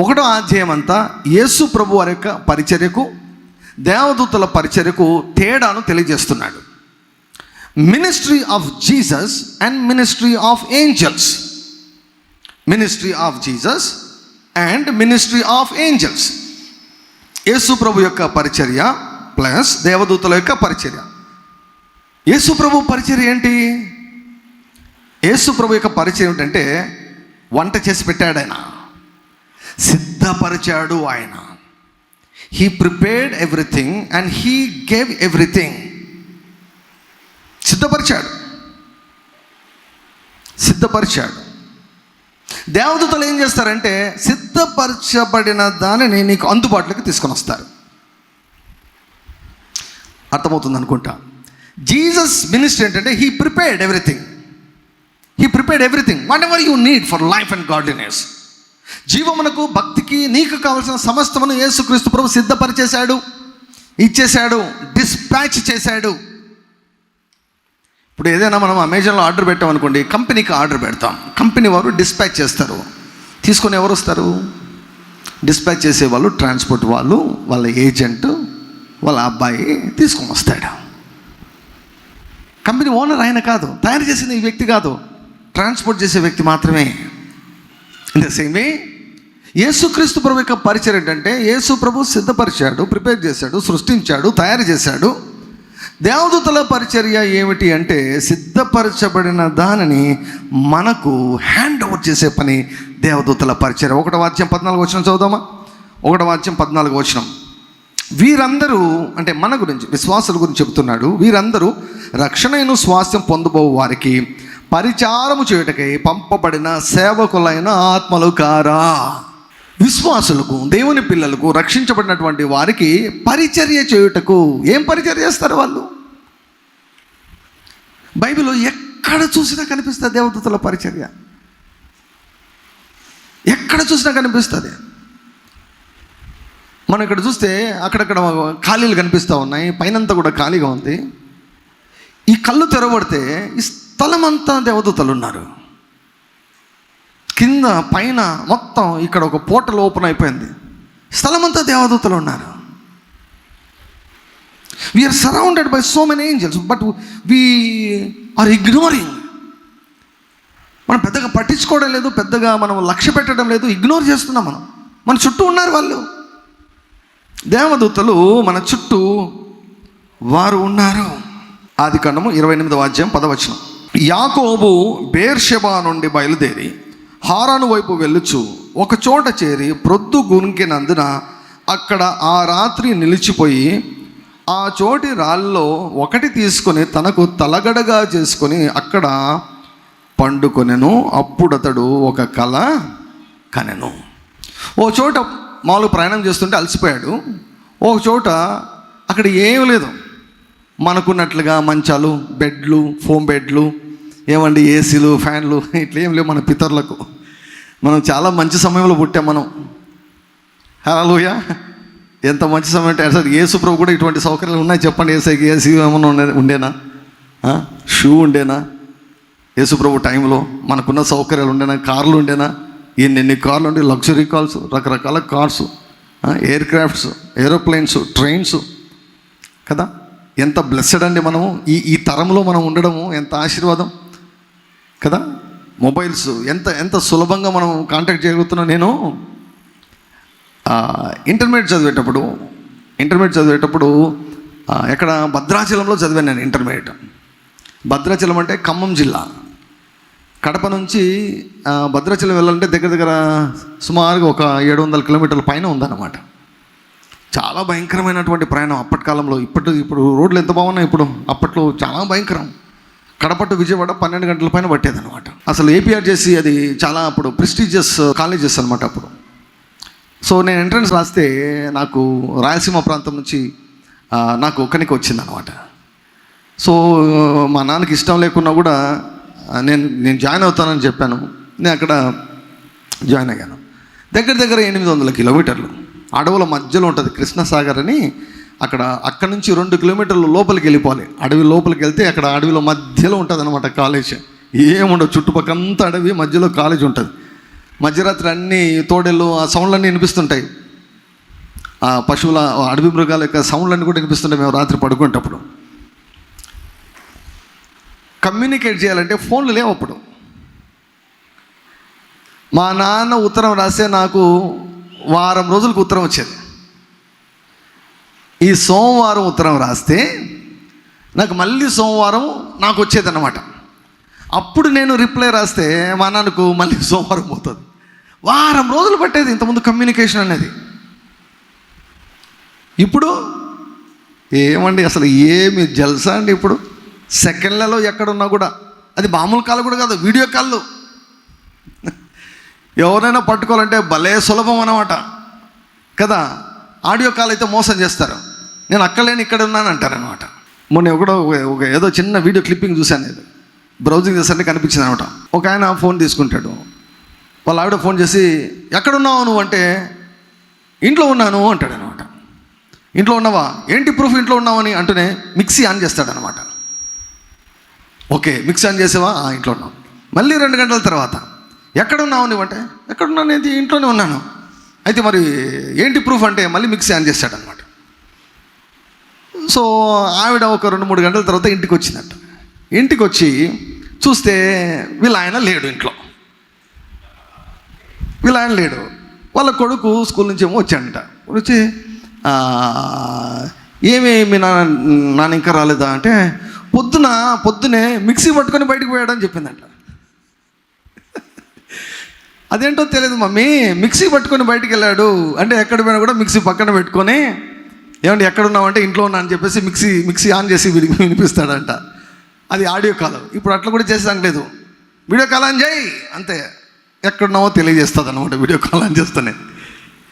1వ అధ్యాయం అంతా యేసు ప్రభు వారి యొక్క పరిచర్యకు, దేవదూతల పరిచర్యకు తేడాను తెలియజేస్తున్నాడు. Ministry of Jesus and ministry of angels. Ministry of Jesus and ministry of angels. Yesu ప్రభు యొక్క పరిచర్య ప్లస్ దేవదూతల యొక్క పరిచర్య. యేసు ప్రభు పరిచర్య ఏంటి? యేసు ప్రభు యొక్క పరిచయం ఏంటంటే, వంట చేసి పెట్టాడు ఆయన, సిద్ధపరిచాడు ఆయన. He prepared everything and he gave everything. సిద్ధపరిచాడు. దేవదూతలు ఏం చేస్తారంటే సిద్ధపరచబడిన దానిని నీకు అందుబాటులోకి తీసుకొని వస్తారు. అర్థమవుతుంది అనుకుంటా. జీసస్ మినిస్ట్రీ ఏంటంటే he prepared everything. Whatever you need for life and godliness. జీవమునకు, భక్తికి, నీకు కావాల్సిన సమస్తమును యేసుక్రీస్తు ప్రభు సిద్ధపరిచేశాడు, ఇచ్చేశాడు, డిస్పాచ్ చేశాడు. ఇప్పుడు ఏదైనా మనం అమెజాన్లో ఆర్డర్ పెట్టామనుకోండి, కంపెనీకి ఆర్డర్ పెడతాం, కంపెనీ వారు డిస్పాచ్ చేస్తారు. తీసుకొని ఎవరు వస్తారు? డిస్పాచ్ చేసేవాళ్ళు, ట్రాన్స్పోర్ట్ వాళ్ళు, వాళ్ళ ఏజెంట్, వాళ్ళ అబ్బాయి తీసుకొని వస్తాడు. కంపెనీ ఓనర్ ఆయన కాదు, తయారు చేసిన ఈ వ్యక్తి కాదు, ట్రాన్స్పోర్ట్ చేసే వ్యక్తి మాత్రమే. ఇన్ ద సేమ్ వే యేసుక్రీస్తు ప్రభు యొక్క పరిచయం ఏంటంటే, యేసు ప్రభు సిద్ధపరిచాడు, ప్రిపేర్ చేశాడు, సృష్టించాడు, తయారు చేశాడు. దేవదూతల పరిచర్య ఏమిటి అంటే సిద్ధపరచబడిన దానిని మనకు హ్యాండ్ ఓవర్ చేసే పని దేవదూతల పరిచర్య. 1వ అధ్యాయం 14వ వచనం చదువుదామా? 1వ అధ్యాయం 14వ వచనం. వీరందరూ అంటే మన గురించి, విశ్వాసుల గురించి చెబుతున్నాడు. వీరందరూ రక్షణను స్వాస్థ్యం పొందబో వారికి పరిచారము చేయుటకై పంపబడిన సేవకులైన ఆత్మలు కారా. విశ్వాసులకు, దేవుని పిల్లలకు, రక్షించబడినటువంటి వారికి పరిచర్య చేయుటకు. ఏం పరిచర్య చేస్తారు వాళ్ళు? బైబిల్లో ఎక్కడ చూసినా కనిపిస్తుంది దేవదూతల పరిచర్య, ఎక్కడ చూసినా కనిపిస్తుంది. మనం ఇక్కడ చూస్తే అక్కడక్కడ ఖాళీలు కనిపిస్తూ ఉన్నాయి, పైనంతా కూడా ఖాళీగా ఉంది. ఈ కళ్ళు తెరవబడితే ఈ స్థలమంతా దేవదూతలు ఉన్నారు. కింద పైన మొత్తం ఇక్కడ ఒక పోర్టల్ ఓపెన్ అయిపోయింది, స్థలమంతా దేవదూతలు ఉన్నారు. We are surrounded by so many angels but we are ignoring. మనం పెద్దగా పట్టించుకోవడం లేదు, పెద్దగా మనం లక్ష్య పెట్టడం లేదు, ఇగ్నోర్ చేస్తున్నాం. మన చుట్టూ ఉన్నారు వాళ్ళు, దేవదూతలు మన చుట్టూ వారు ఉన్నారు. ఆదికాండము 28వ అధ్యాయం 10వ వచనం. యాకోబు బేర్షెబా నుండి బయలుదేరి హారాను వైపు వెళ్ళుచు ఒక చోట చేరి ప్రొద్దు గుంకినందున అక్కడ ఆ రాత్రి నిలిచిపోయి ఆ చోటి రాళ్ళలో ఒకటి తీసుకొని తనకు తలగడగా చేసుకొని అక్కడ పండుకొనెను. అప్పుడు అతడు ఒక కల కనెను. ఓ చోట మామూలు ప్రయాణం చేస్తుంటే అలసిపోయాడు. ఒక చోట అక్కడ ఏమీ లేదు, మనకున్నట్లుగా మంచాలు, బెడ్లు, ఫోమ్ బెడ్లు, ఏమండి ఏసీలు, ఫ్యాన్లు ఇట్లా ఏం లేవు మన పితరులకు. మనం చాలా మంచి సమయంలో పుట్టాం మనం. హల్లెలూయా! ఎంత మంచి సమయం అంటే అసలు యేసు ప్రభు కూడా ఇటువంటి సౌకర్యాలు ఉన్నాయి చెప్పండి. ఏసీ ఏమన్నా ఉండేనా? షూ ఉండేనా యేసు ప్రభు టైంలో? మనకున్న సౌకర్యాలు ఉండేనా? కార్లు ఉండేనా? ఎన్ని కార్లు ఉండే, లగ్జరీ కార్స్, రకరకాల cars. Air crafts, aeroplanes, trains కదా. ఎంత బ్లెస్సెడ్ అండి మనము. ఈ తరంలో మనం ఉండడము ఎంత ఆశీర్వాదం కదా. మొబైల్స్ ఎంత ఎంత సులభంగా మనం కాంటాక్ట్ చేయగలుగుతున్నాం. నేను ఇంటర్మీడియట్ చదివేటప్పుడు ఎక్కడ భద్రాచలంలో చదివాను నేను ఇంటర్మీడియట్. భద్రాచలం అంటే ఖమ్మం జిల్లా. కడప నుంచి భద్రాచలం వెళ్ళాలంటే దగ్గర సుమారుగా ఒక 700 కిలోమీటర్ల పైన ఉందన్నమాట. చాలా భయంకరమైనటువంటి ప్రయాణం అప్పటి కాలంలో. ఇప్పుడు రోడ్లు ఎంత బాగున్నాయి ఇప్పుడు, అప్పట్లో చాలా భయంకరం. కడప టు విజయవాడ 12 గంటల పైన పట్టేదన్నమాట. అసలు ఏపీఆర్జేసీ అది చాలా అప్పుడు ప్రెస్టీజియస్ కాలేజెస్ అనమాట అప్పుడు. సో నేను ఎంట్రన్స్ రాస్తే నాకు రాయలసీమ ప్రాంతం నుంచి నాకు ఒక్కనికి వచ్చిందనమాట. సో మా నాన్నకి ఇష్టం లేకున్నా కూడా నేను జాయిన్ అవుతానని చెప్పాను. నేను అక్కడ జాయిన్ అయ్యాను. దగ్గర 800 కిలోమీటర్లు అడవుల మధ్యలో ఉంటుంది కృష్ణసాగర్ అని. అక్కడ నుంచి 2 కిలోమీటర్లు లోపలికి వెళ్ళిపోవాలి. అడవి లోపలికి వెళ్తే అక్కడ అడవిలో మధ్యలో ఉంటుంది అనమాట కాలేజ్. ఏముండవు, చుట్టుపక్కలంతా అడవి, మధ్యలో కాలేజ్ ఉంటుంది. మధ్యరాత్రి అన్ని తోడేళ్ళు ఆ సౌండ్లన్నీ వినిపిస్తుంటాయి. ఆ పశువుల, అడవి మృగాల యొక్క సౌండ్లన్నీ కూడా వినిపిస్తుంటాయి మేము రాత్రి పడుకునేటప్పుడు. కమ్యూనికేట్ చేయాలంటే ఫోన్లు లేవు అప్పుడు. మా నాన్న ఉత్తరం రాస్తే నాకు వారం రోజులకు ఉత్తరం వచ్చేది. ఈ సోమవారం ఉత్తరం రాస్తే నాకు మళ్ళీ సోమవారం నాకు వచ్చేదన్నమాట. అప్పుడు నేను రిప్లై రాస్తే మా నాన్నకు మళ్ళీ సోమవారం పోతుంది. వారం రోజులు పట్టేది ఇంతకుముందు కమ్యూనికేషన్ అనేది. ఇప్పుడు ఏమండి అసలు ఏమి జల్సా అండి. ఇప్పుడు సెకండ్లలో ఎక్కడున్నా కూడా, అది మామూలు కాల్ కూడా కాదు, వీడియో కాల్. ఎవరైనా పట్టుకోవాలంటే భలే సులభం అన్నమాట కదా. ఆడియో కాల్ అయితే మోసం చేస్తారు. నేను అక్కడ లేని ఇక్కడ ఉన్నాను అంటారనమాట. మొన్న ఒక ఏదో చిన్న వీడియో క్లిప్పింగ్ చూశాను. ఇది బ్రౌజింగ్ చేస్తే కనిపించింది అనమాట. ఒక ఆయన ఫోన్ తీసుకుంటాడు. వాళ్ళ ఆవిడ ఫోన్ చేసి ఎక్కడున్నావు నువ్వు అంటే ఇంట్లో ఉన్నాను అంటాడు అనమాట. ఇంట్లో ఉన్నావా, ఏంటి ప్రూఫ్ ఇంట్లో ఉన్నావని అంటూనే మిక్సీ ఆన్ చేస్తాడనమాట. ఓకే మిక్సీ ఆన్ చేసావా, ఇంట్లో ఉన్నావు. మళ్ళీ 2 గంటల తర్వాత ఎక్కడున్నావు నువ్వు అంటే ఎక్కడున్నాను, ఏంటి ఇంట్లోనే ఉన్నాను. అయితే మరి ఏంటి ప్రూఫ్ అంటే మళ్ళీ మిక్సీ ఆన్ చేస్తాడనమాట. సో ఆవిడ ఒక 2-3 గంటల తర్వాత ఇంటికి వచ్చిందంట. ఇంటికి వచ్చి చూస్తే వీళ్ళ ఆయన లేడు ఇంట్లో. వాళ్ళ కొడుకు స్కూల్ నుంచి ఏమో వచ్చాడంట. వచ్చి ఏమి మీ నాన్న ఇంకా రాలేదా అంటే పొద్దునే మిక్సీ పట్టుకొని బయటకు పోయాడని చెప్పిందంట. అదేంటో తెలియదు మమ్మీ, మిక్సీ పట్టుకొని బయటికి వెళ్ళాడు అంటే ఎక్కడ పోయినా కూడా మిక్సీ పక్కన పెట్టుకొని ఏమంటే ఎక్కడున్నావు అంటే ఇంట్లో ఉన్నా అని చెప్పేసి మిక్సీ ఆన్ చేసి వినిపిస్తాడంట. అది ఆడియో కాల్. ఇప్పుడు అట్లా కూడా చేసేదానికి లేదు, వీడియో కాల్ ఆన్ చేయి అంతే, ఎక్కడున్నావో తెలియజేస్తుంది అనమాట వీడియో కాల్ ఆన్ చేస్తేనే.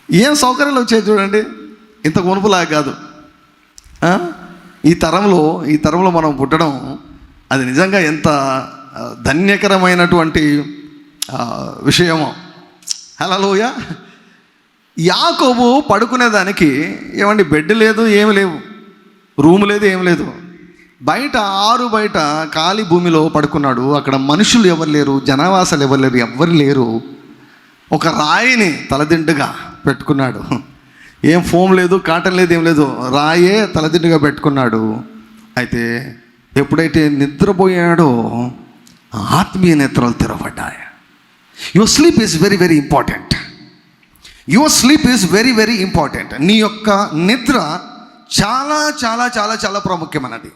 ఏం సౌకర్యాలు వచ్చాయి చూడండి, ఇంత కొనుపులాగా కాదు. ఈ తరంలో మనం పుట్టడం అది నిజంగా ఎంత ధన్యకరమైనటువంటి విషయమో. హల్లెలూయా. యాకోబు పడుకునేదానికి ఏమండి బెడ్ లేదు, ఏమి లేవు, రూమ్ లేదు, ఏమి లేదు. ఆరు బయట ఖాళీ భూమిలో పడుకున్నాడు. అక్కడ మనుషులు ఎవరు లేరు, జనావాసాలు ఎవరు లేరు. ఒక రాయిని తలదిండుగా పెట్టుకున్నాడు. ఏం ఫోమ్ లేదు, కాటన్ లేదు, ఏం లేదు, రాయే తలదిండుగా పెట్టుకున్నాడు. అయితే ఎప్పుడైతే నిద్రపోయాడో ఆత్మీయ నేత్రాలు తెరవబడ్డాయి. Your sleep is very very important. Very important. నీ యొక్క నిద్ర చాలా చాలా చాలా చాలా ప్రాముఖ్యమైనది.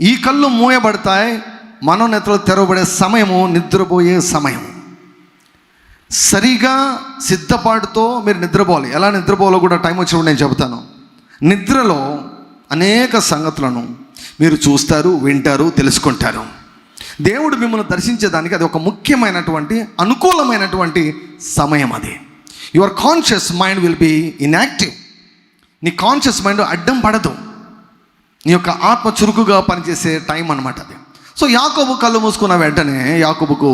ఈ కళ్ళు మూయబడతాయి, మనోనేత్రాలు తెరవబడే సమయము నిద్రపోయే సమయం. సరిగా సిద్ధపాటుతో మీరు నిద్రపోవాలి. ఎలా నిద్రపోవాలో కూడా టైం వచ్చినప్పుడు నేను చెబుతాను. నిద్రలో అనేక సంగతులను మీరు చూస్తారు, వింటారు, తెలుసుకుంటారు. దేవుడు మిమ్మల్ని దర్శించేదానికి అది ఒక ముఖ్యమైనటువంటి అనుకూలమైనటువంటి సమయం. అది your conscious mind will be inactive. నీ కాన్షియస్ మైండ్ అడ్డం పడదు. నీ యొక్క ఆత్మ చురుకుగా పనిచేసే టైం అన్నమాట అది. సో యాకోబు కళ్ళు మూసుకున్న వెంటనే యాకోబుకు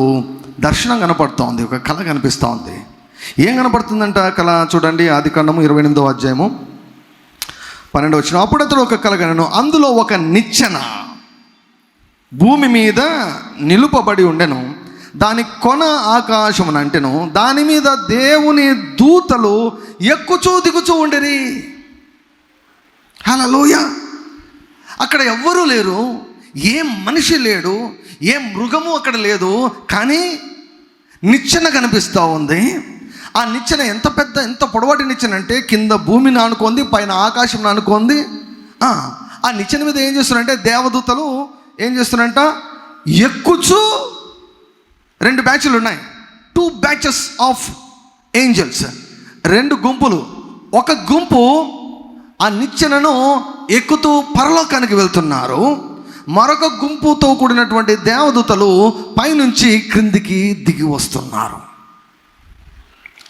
దర్శనం కనపడుతూ ఉంది, ఒక కళ కనిపిస్తూ ఉంది. ఏం కనపడుతుందంట కళ చూడండి. ఆదికాండము 28వ అధ్యాయము 12వ వచనం. అప్పుడు అతడు ఒక కళ కనెను, అందులో ఒక నిచ్చెన భూమి మీద నిలుపబడి ఉండెను, దాని కొన ఆకాశమున అంటేను, దాని మీద దేవుని దూతలు ఎక్కుచూ దిగుచూ ఉండిరి. హల్లెలూయా. అక్కడ ఎవ్వరూ లేరు, ఏం మనిషి లేడు, ఏం మృగము అక్కడ లేదు, కానీ నిచ్చెన కనిపిస్తూ ఉంది. ఆ నిచ్చెన ఎంత పెద్ద, ఎంత పొడవాటి నిచ్చెన అంటే కింద భూమిని ఆనుకుంది, పైన ఆకాశం ఆనుకుంది. ఆ నిచ్చెన మీద ఏం చేస్తున్నారంటే దేవదూతలు ఏం చేస్తున్నారంట, ఎక్కుచూ 2 బ్యాచ్లు ఉన్నాయి. 2 బ్యాచెస్ ఆఫ్ ఏంజల్స్, 2 గుంపులు. ఒక గుంపు ఆ నిచ్చెనను ఎక్కుతూ పరలోకానికి వెళ్తున్నారు. మరొక గుంపుతో కూడినటువంటి దేవదూతలు పైనుంచి క్రిందికి దిగి వస్తున్నారు.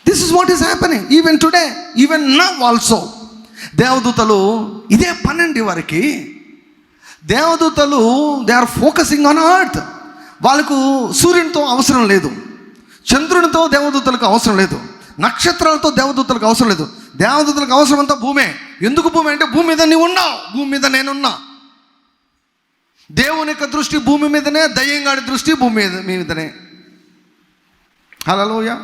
This is what is happening even today, even now also. దేవదూతలు ఇదే పనండి వారికి. దేవదూతలు they are focusing on earth. వాళ్ళకు సూర్యునితో అవసరం లేదు, చంద్రునితో దేవదూతలకు అవసరం లేదు, నక్షత్రాలతో దేవదూతలకు అవసరం లేదు. దేవదూతలకు అవసరం అంతా భూమే. ఎందుకు భూమి అంటే, భూమి మీద నీవు ఉన్నావు, భూమి మీద నేనున్నా. దేవుని యొక్క దృష్టి భూమి మీదనే, దయ్యంగాడి దృష్టి భూమి మీదనే. హల్లెలూయా.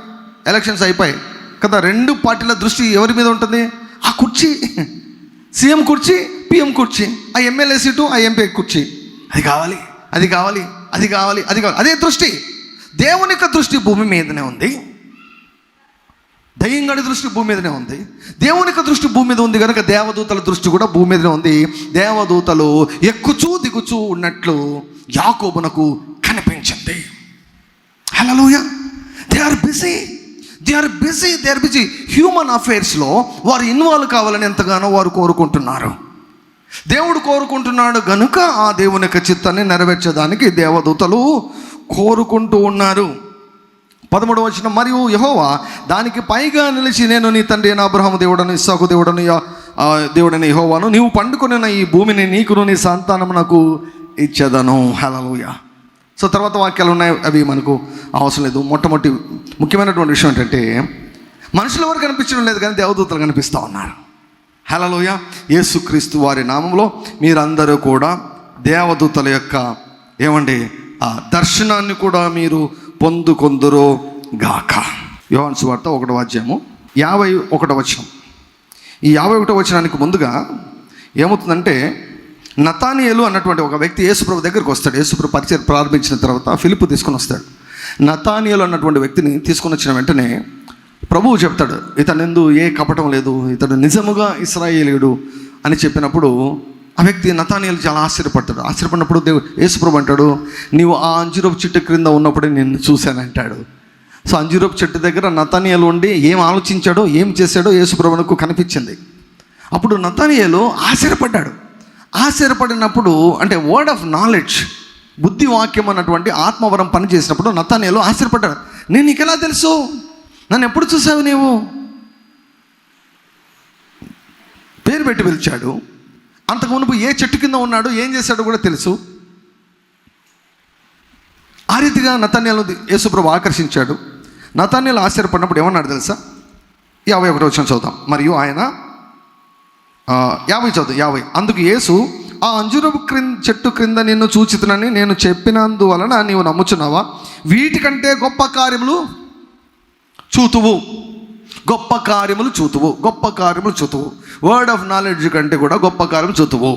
ఎలక్షన్స్ అయిపోయాయి కదా, 2 పార్టీల దృష్టి ఎవరి మీద ఉంటుంది? ఆ కుర్చీ, సీఎం కుర్చీ, పిఎం కుర్చీ, ఆ ఎమ్మెల్యే సీటు, ఆ ఎంపీ కుర్చీ. అది కావాలి, అది కావాలి, అది కావాలి, అది కావాలి. అదే దృష్టి. దేవుని యొక్క దృష్టి భూమి మీదనే ఉంది, దయ్యంగాడి దృష్టి భూమి మీదనే ఉంది. దేవుని యొక్క దృష్టి భూమి మీద ఉంది కనుక దేవదూతల దృష్టి కూడా భూమి మీదనే ఉంది. దేవదూతలు ఎక్కుచూ దిగుచూ ఉన్నట్లు యాకోబునకు కనిపించింది. Hallelujah. They are busy, they are busy, they are busy. Human అఫైర్స్లో వారు ఇన్వాల్వ్ కావాలని ఎంతగానో వారు కోరుకుంటున్నారు. దేవుడు కోరుకుంటున్నాడు గనుక ఆ దేవుని యొక్క చిత్తాన్ని నెరవేర్చడానికి దేవదూతలు కోరుకుంటూ ఉన్నారు. 13వ వచనం, మరియు యెహోవా దానికి పైగా నిలిచి, నేను నీ తండ్రి అయిన అబ్రహాము దేవుడను, ఇస్సాకు దేవుడను, దేవుడైన యెహోవాను, నీవు పండుకొనిన ఈ భూమిని నీకును నీ సంతానమునకు ఇచ్చేదను. హల్లెలూయా. సో తర్వాత వాక్యాలు ఉన్నాయి, అవి మనకు అవసరం లేదు. మొట్టమొదటి ముఖ్యమైనటువంటి విషయం ఏంటంటే, మనుషులు ఎవరు కనిపించడం లేదు కానీ దేవదూతలు కనిపిస్తూ ఉన్నారు. హల్లెలూయా. యేసుక్రీస్తు వారి నామంలో మీరందరూ కూడా దేవదూతల యొక్క ఏమండి ఆ దర్శనాన్ని కూడా మీరు పొందుకొందురో గాక. యోహాను సువార్త 1వ అధ్యాయము 51వ వచనం. ఈ 51వ వచనానికి ముందుగా ఏమవుతుందంటే, నతానియేలు అన్నటువంటి ఒక వ్యక్తి యేసుప్రభు దగ్గరికి వస్తాడు. యేసుప్రభు పరిచయం ప్రారంభించిన తర్వాత ఫిలిప్పు తీసుకొని వస్తాడు. నతానియేలు అన్నటువంటి వ్యక్తిని తీసుకొని వచ్చిన వెంటనే ప్రభువు చెప్తాడు, ఇతనెందు ఏ కపటం లేదు, ఇతడు నిజముగా ఇశ్రాయేలీయుడు అని చెప్పినప్పుడు ఆ వ్యక్తి నతానియేలు చాలా ఆశ్చర్యపడతాడు. ఆశ్చర్యపడినప్పుడు యేసుప్రభు అంటాడు, నీవు ఆ అంజూరపు చెట్టు క్రింద ఉన్నప్పుడే నేను చూశానంటాడు. సో అంజూరపు చెట్టు దగ్గర నతానియేలు ఉండి ఏం ఆలోచించాడో, ఏం చేశాడో యేసుప్రభునకు కనిపించింది. అప్పుడు నతానియేలు ఆశ్చర్యపడ్డాడు. ఆశ్చర్యపడినప్పుడు అంటే వర్డ్ ఆఫ్ నాలెడ్జ్, బుద్ధి వాక్యం అన్నటువంటి ఆత్మవరం పని చేసినప్పుడు నతానియేలు ఆశ్చర్యపడ్డాడు. నేను నీకు ఎలా తెలుసు, నన్ను ఎప్పుడు చూసావు, నీవు పేరు పెట్టి పిలిచాడు. అంతకు మునుపు ఏ చెట్టు కింద ఉన్నాడు, ఏం చేశాడో కూడా తెలుసు. ఆ రీతిగా నతానియేలు యేసుప్రభు ఆకర్షించాడు. నతానియేలు ఆశ్చర్యపడినప్పుడు ఏమన్నాడు తెలుసా? 51వ వచనం చదువుతాం. మరియు ఆయన 50 అందుకు యేసు, ఆ అంజూరపు చెట్టు క్రింద నిన్ను చూచితునని నేను చెప్పినందువలన నీవు నమ్ముచున్నావా? వీటికంటే గొప్ప కార్యములు చూతువు, గొప్ప కార్యములు చూతువు, గొప్ప కార్యములు చూతువు. వర్డ్ ఆఫ్ నాలెడ్జ్ కంటే కూడా గొప్ప కార్యములు చూతువు.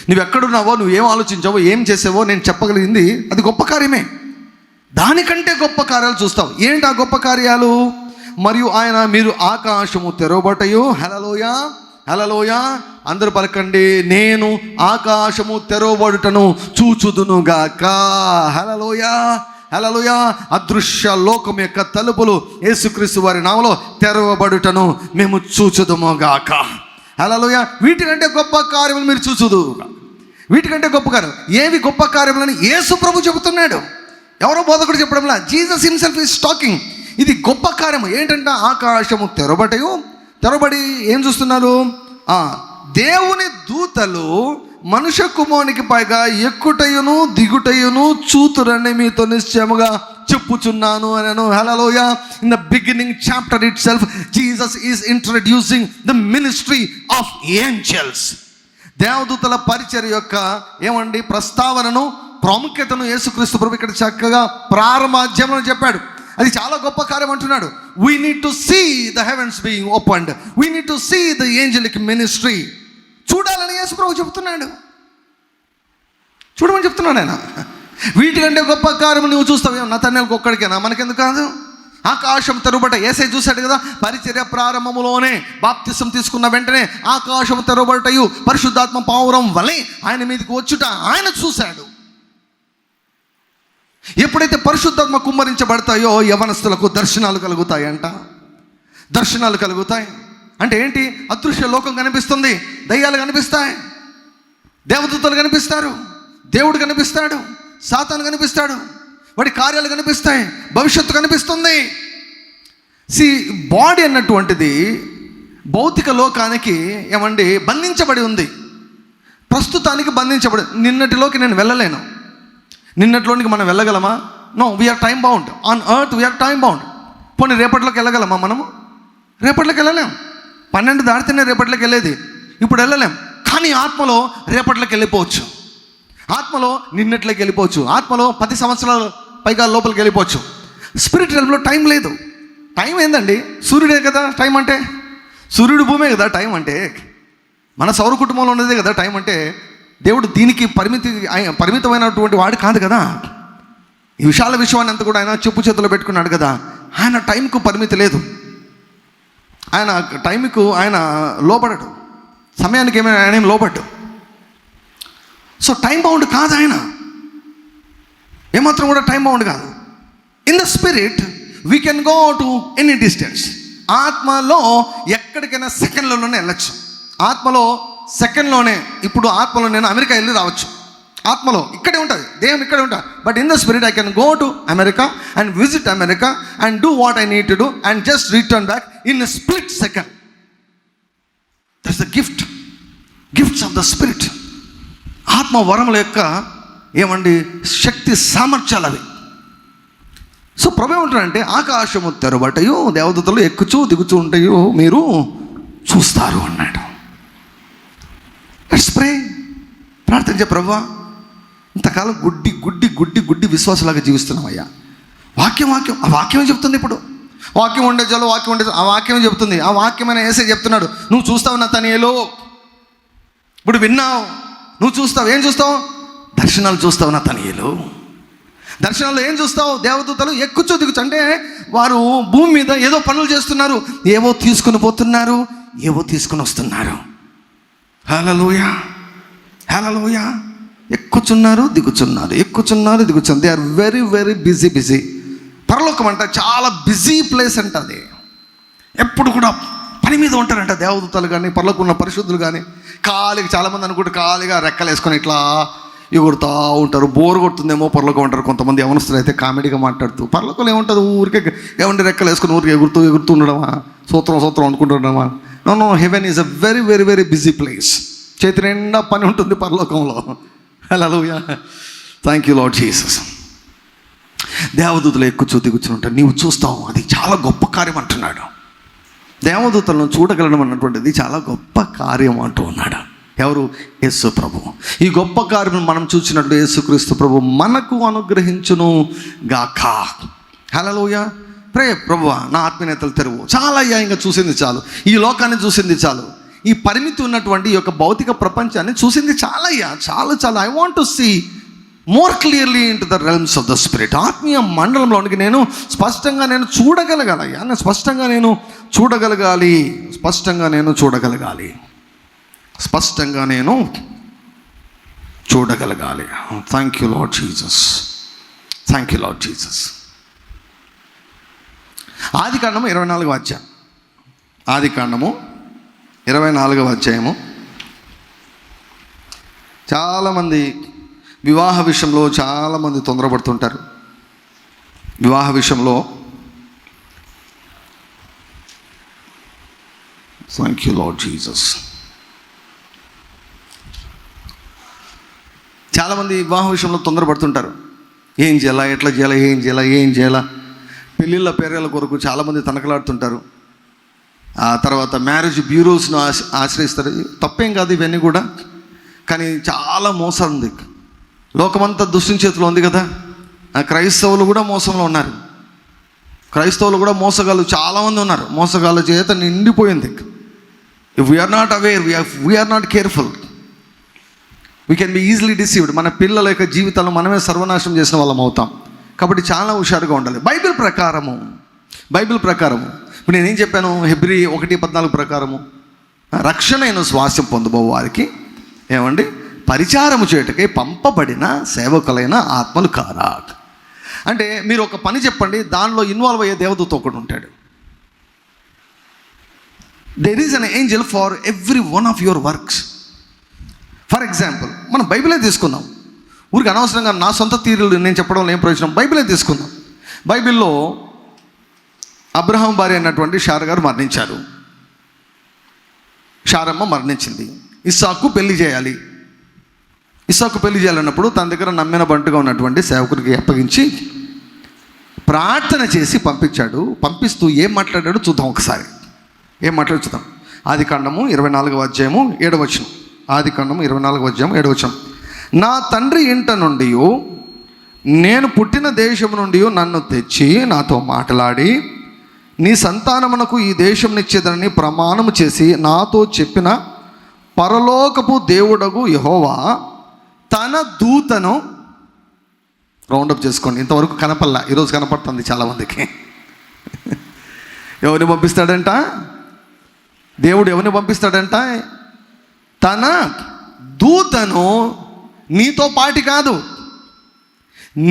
నువ్వు ఎక్కడున్నావో, నువ్వు ఏం ఆలోచించావో, ఏం చేసావో నేను చెప్పగలిగింది అది గొప్ప కార్యమే. దానికంటే గొప్ప కార్యాలు చూస్తావు. ఏంటి ఆ గొప్ప కార్యాలు? మరియు ఆయన, మీరు ఆకాశము తెరవబటయు. హల్లెలూయా, హల్లెలూయా. అందరూ పలకండి, నేను ఆకాశము తెరవబడుటను చూచుదునుగాక. హల్లెలూయా, హల్లెలూయా. అదృశ్య లోకం యొక్క తలుపులు యేసుక్రీస్తు వారి నామములో తెరవబడుటను మేము చూచుదుముగాక. హల్లెలూయా. వీటికంటే గొప్ప కార్యములు మీరు చూచుదు. వీటికంటే గొప్ప కార్యం ఏవి? గొప్ప కార్యములని యేసు ప్రభు చెబుతున్నాడు. ఎవరో బోధకుడు చెప్పడంలా, జీసస్ హిమ్సెల్ఫ్ ఈజ్ టాకింగ్. ఇది గొప్ప కార్యము. ఏంటంటే ఆకాశము తెరబడి ఏం చూస్తున్నారు? దేవుని దూతలు మనుష్య కుమారునికి పైగా ఎక్కుటయును దిగుటయును చూతురని మీతో నిశ్చయముగా చెప్పుచున్నాను అనను. Hallelujah. In the beginning chapter itself Jesus is introducing the ministry of angels. దేవదూతల పరిచర్య యొక్క ఏమండి ప్రస్తావనను ప్రాముఖ్యతను యేసుక్రీస్తు ప్రభు ఇక్కడ చక్కగా ప్రారంభాధ్యాయంలో చెప్పాడు. అది చాలా గొప్ప కార్యం అంటున్నాడు. We need to see the heavens being opened, we need to see the angelic ministry. చూడాలని యేసు ప్రభు చెప్తున్నాడు, చూడమని చెప్తున్నాడు ఆయన. వీటికంటే గొప్ప కార్యం నువ్వు చూస్తావు నతనేలకు ఒక్కడికేనా? మనకెందుకు కాదు? ఆకాశం తెరుబట యేసే చూశాడు కదా. పరిచర్య ప్రారంభములోనే బాప్తిసం తీసుకున్న వెంటనే ఆకాశం తెరుబటయు పరిశుద్ధాత్మ పావురం వలె ఆయన మీదకి వచ్చుట ఆయన చూశాడు. ఎప్పుడైతే పరిశుద్ధాత్మ కుమ్మరించబడతాయో యవనస్తులకు దర్శనాలు కలుగుతాయంట. దర్శనాలు కలుగుతాయి అంటే ఏంటి? అదృశ్య లోకం కనిపిస్తుంది, దయ్యాలు కనిపిస్తాయి, దేవదూతలు కనిపిస్తారు, దేవుడు కనిపిస్తాడు, సాతాను కనిపిస్తాడు, వాడి కార్యాలు కనిపిస్తాయి, భవిష్యత్తు కనిపిస్తుంది. బాడీ అన్నటువంటిది భౌతిక లోకానికి ఏమండి బంధించబడి ఉంది, ప్రస్తుతానికి బంధించబడి. నిన్నటిలోకి నేను వెళ్ళలేను. నిన్నట్లోనికి మనం వెళ్ళగలమా? No, we are time bound. On earth we are time bound. పోనీ రేపట్లోకి వెళ్ళగలమా మనము? రేపట్లోకి వెళ్ళలేం. 12 దాటితేనే రేపట్లోకి వెళ్ళేది. ఇప్పుడు వెళ్ళలేం. కానీ ఆత్మలో రేపట్లోకి వెళ్ళిపోవచ్చు, ఆత్మలో నిన్నట్లోకి వెళ్ళిపోవచ్చు, ఆత్మలో 10 సంవత్సరాల పైగా లోపలికి వెళ్ళిపోవచ్చు. స్పిరిట్ రెల్మ్లో టైం లేదు. టైం ఏందండి? సూర్యుడే కదా టైం అంటే, సూర్యుడు భూమే కదా టైం అంటే, మన సౌర కుటుంబంలో ఉన్నదే కదా టైం అంటే. దేవుడు దీనికి పరిమితమైనటువంటి వాడు కాదు కదా. ఈ విశాల విశ్వాన్ని అంతా కూడా ఆయన చెప్పు చేతిలో పెట్టుకున్నాడు కదా. ఆయన టైంకు పరిమితి లేదు, ఆయన టైంకు ఆయన లోబడడు, సమయానికి ఏమైనా ఆయన ఏం లోబడ్డు. సో టైం బౌండ్ కాదు ఆయన, ఏమాత్రం కూడా టైం బౌండ్ కాదు. In the spirit we can go to any distance. ఆత్మలో ఎక్కడికైనా సెకండ్లోనే వెళ్ళచ్చు. ఆత్మలో సెకండ్లోనే. ఇప్పుడు ఆత్మలో నేను అమెరికా వెళ్ళి రావచ్చు, ఆత్మలో ఇక్కడే ఉంటుంది, దేహం ఇక్కడే ఉంటుంది. But in the spirit I can go to America and visit America and do what I need to do and just return back in a split second. That's the gifts of the spirit. ఆత్మ వరముల యొక్క ఏమండి శక్తి సామర్థ్యాలు అవి. So ప్రభు ఏమంటారంటే ఆకాశము తెరబటయు దేవదూతలు ఎక్కుచూ దిగుచూ ఉంటాయో మీరు చూస్తారు అన్నాడు. Let's pray. ప్రార్థించే ప్రభువా, ఇంతకాలం గుడ్డి విశ్వాసలాగా జీవిస్తున్నామయ్యా. ఆ వాక్యమే చెప్తుంది. ఇప్పుడు వాక్యం ఉండే చాలు, వాక్యం ఉండే ఆ వాక్యమే చెప్తుంది. ఆ వాక్యమైన యేసే చెప్తున్నాడు, నువ్వు చూస్తావు నతనయేలు. ఇప్పుడు విన్నావు, నువ్వు చూస్తావు. ఏం చూస్తావు? దర్శనాలు చూస్తావు నతనయేలు. దర్శనాల్లో ఏం చూస్తావు? దేవదూతలు ఎక్కుచూ దిగుచు. అంటే వారు భూమి మీద ఏదో పనులు చేస్తున్నారు, ఏవో తీసుకుని పోతున్నారు, ఏవో తీసుకుని వస్తున్నారు. Hallelujah, hallelujah. ఎక్కుచున్నారు దిగుచున్నారు. They are very very busy. పరలోకం అంట చాలా బిజీ ప్లేస్ అంట. అది ఎప్పుడు కూడా పని మీద ఉంటారంట దేవదూతలు కానీ పరలోకం ఉన్న పరిశుద్ధులు కానీ. ఖాళీగా చాలామంది అనుకుంటే ఖాళీగా రెక్కలు వేసుకొని ఇట్లా ఎగురుతూ ఉంటారు. బోరు కొడుతుందేమో పరలోకం అంటారు. కొంతమంది యవనస్తులు అయితే కామెడీగా మాట్లాడుతూ, పరలోకంలో ఏముంటుంది ఊరికే ఏమంటే రెక్కలు వేసుకొని ఊరికి ఎగురుతూ ఉండడమా, సూత్రం అనుకుంటుండడమా? No, heaven is a very very very busy place. చేతి నిండా పని ఉంటుంది పరలోకంలో. Hallelujah, thank you Lord Jesus. దేవదూతలు ఎక్కుచూ దిగుచూ ఉంటారు, నీవు చూస్తావు. అది చాలా గొప్ప కార్యం అంటున్నాడు. దేవదూతలను చూడగలడం అన్నటువంటిది చాలా గొప్ప కార్యం అంటూ ఉన్నాడు. ఎవరు? యేసు ప్రభు. ఈ గొప్ప కార్యం మనం చూసినట్లు యేసుక్రీస్తు ప్రభు మనకు అనుగ్రహించును గాక. హల్లెలూయా. ప్రే ప్రభువా, నా ఆత్మీయతలు తెరువు. చాలా అయ్యా, ఇంకా చూసింది చాలు. ఈ లోకాన్ని చూసింది చాలు. ఈ పరిమితి ఉన్నటువంటి ఈ యొక్క భౌతిక ప్రపంచాన్ని చూసింది చాలా అయ్యా, చాలా. I want to see more clearly into the realms of the spirit. ఆత్మీయ మండలంలోనికి నేను స్పష్టంగా చూడగలగాలయ్యా. స్పష్టంగా నేను చూడగలగాలి. Thank you Lord Jesus. ఆదికాండము 24వ అధ్యాయం. ఆదికాండము 24వ అధ్యాయము. చాలామంది వివాహ విషయంలో చాలామంది తొందరపడుతుంటారు. వివాహ విషయంలో థ్యాంక్ యూ లార్డ్ జీసస్. చాలామంది వివాహ విషయంలో తొందరపడుతుంటారు. ఏం చేయాలా, ఎట్లా చేయాలా, ఏం చేయాలా. పెళ్ళిళ్ళ పేర్ల కొరకు చాలామంది తనకలాడుతుంటారు. ఆ తర్వాత మ్యారేజ్ బ్యూరోస్ను ఆశ్రయిస్తారు. తప్పేం కాదు ఇవన్నీ కూడా, కానీ చాలా మోసం ఉంది. లోకమంతా దుష్టుని చేతిలో ఉంది కదా. క్రైస్తవులు కూడా మోసంలో ఉన్నారు. క్రైస్తవులు కూడా మోసగాళ్ళు చాలామంది ఉన్నారు. మోసగాళ్ళ చేత నిండిపోయింది. If we are not aware, we are not careful, we can be easily deceived. మన పిల్లల యొక్క జీవితాలను మనమే సర్వనాశనం చేసిన వాళ్ళం అవుతాం. కాబట్టి చాలా హుషారుగా ఉండాలి. బైబిల్ ప్రకారము ఇప్పుడు నేనేం చెప్పాను, హెబ్రీ 1:14 ప్రకారము రక్షణ అయిన స్వాస్థ్యం పొందబో వారికి ఏమండి పరిచారము చేయుటకై పంపబడిన సేవకులైన ఆత్మలు కారా. అంటే మీరు ఒక పని చెప్పండి, దానిలో ఇన్వాల్వ్ అయ్యే దేవదూత ఒకడు ఉంటాడు. There is an angel for every one of your works. For example మనం బైబిలే తీసుకుందాం. ఊరికి అనవసరంగా నా సొంత తీరులు నేను చెప్పడంలో ఏం ప్రయోజనం. బైబిలే తీసుకుందాం. బైబిల్లో అబ్రహాం భార్య అయినటువంటి షారా గారు మరణించారు. షారమ్మ మరణించింది. ఇస్సాకు పెళ్లి చేయాలన్నప్పుడు తన దగ్గర నమ్మిన బంటుగా ఉన్నటువంటి సేవకుడికి అప్పగించి ప్రార్థన చేసి పంపించాడు. పంపిస్తూ ఏం మాట్లాడాడు చూద్దాం ఒకసారి. ఏం మాట్లాడు చూద్దాం. ఆదికాండము 24వ అధ్యాయము 7వ వచనం. ఆదికాండము 24వ అధ్యాయం 7వ వచనం. నా తండ్రి ఇంట నుండి, నేను పుట్టిన దేశం నుండి నన్ను తెచ్చి నాతో మాట్లాడి నీ సంతానమునకు ఈ దేశం నిచ్చేదని ప్రమాణము చేసి నాతో చెప్పిన పరలోకపు దేవుడగు యెహోవా తన దూతను, రౌండప్ చేసుకోండి, ఇంతవరకు కనపల్లా, ఈరోజు కనపడుతుంది చాలామందికి. ఎవరిని పంపిస్తాడంట? దేవుడు ఎవరిని పంపిస్తాడంట? తన దూతను నీతో పాటి కాదు,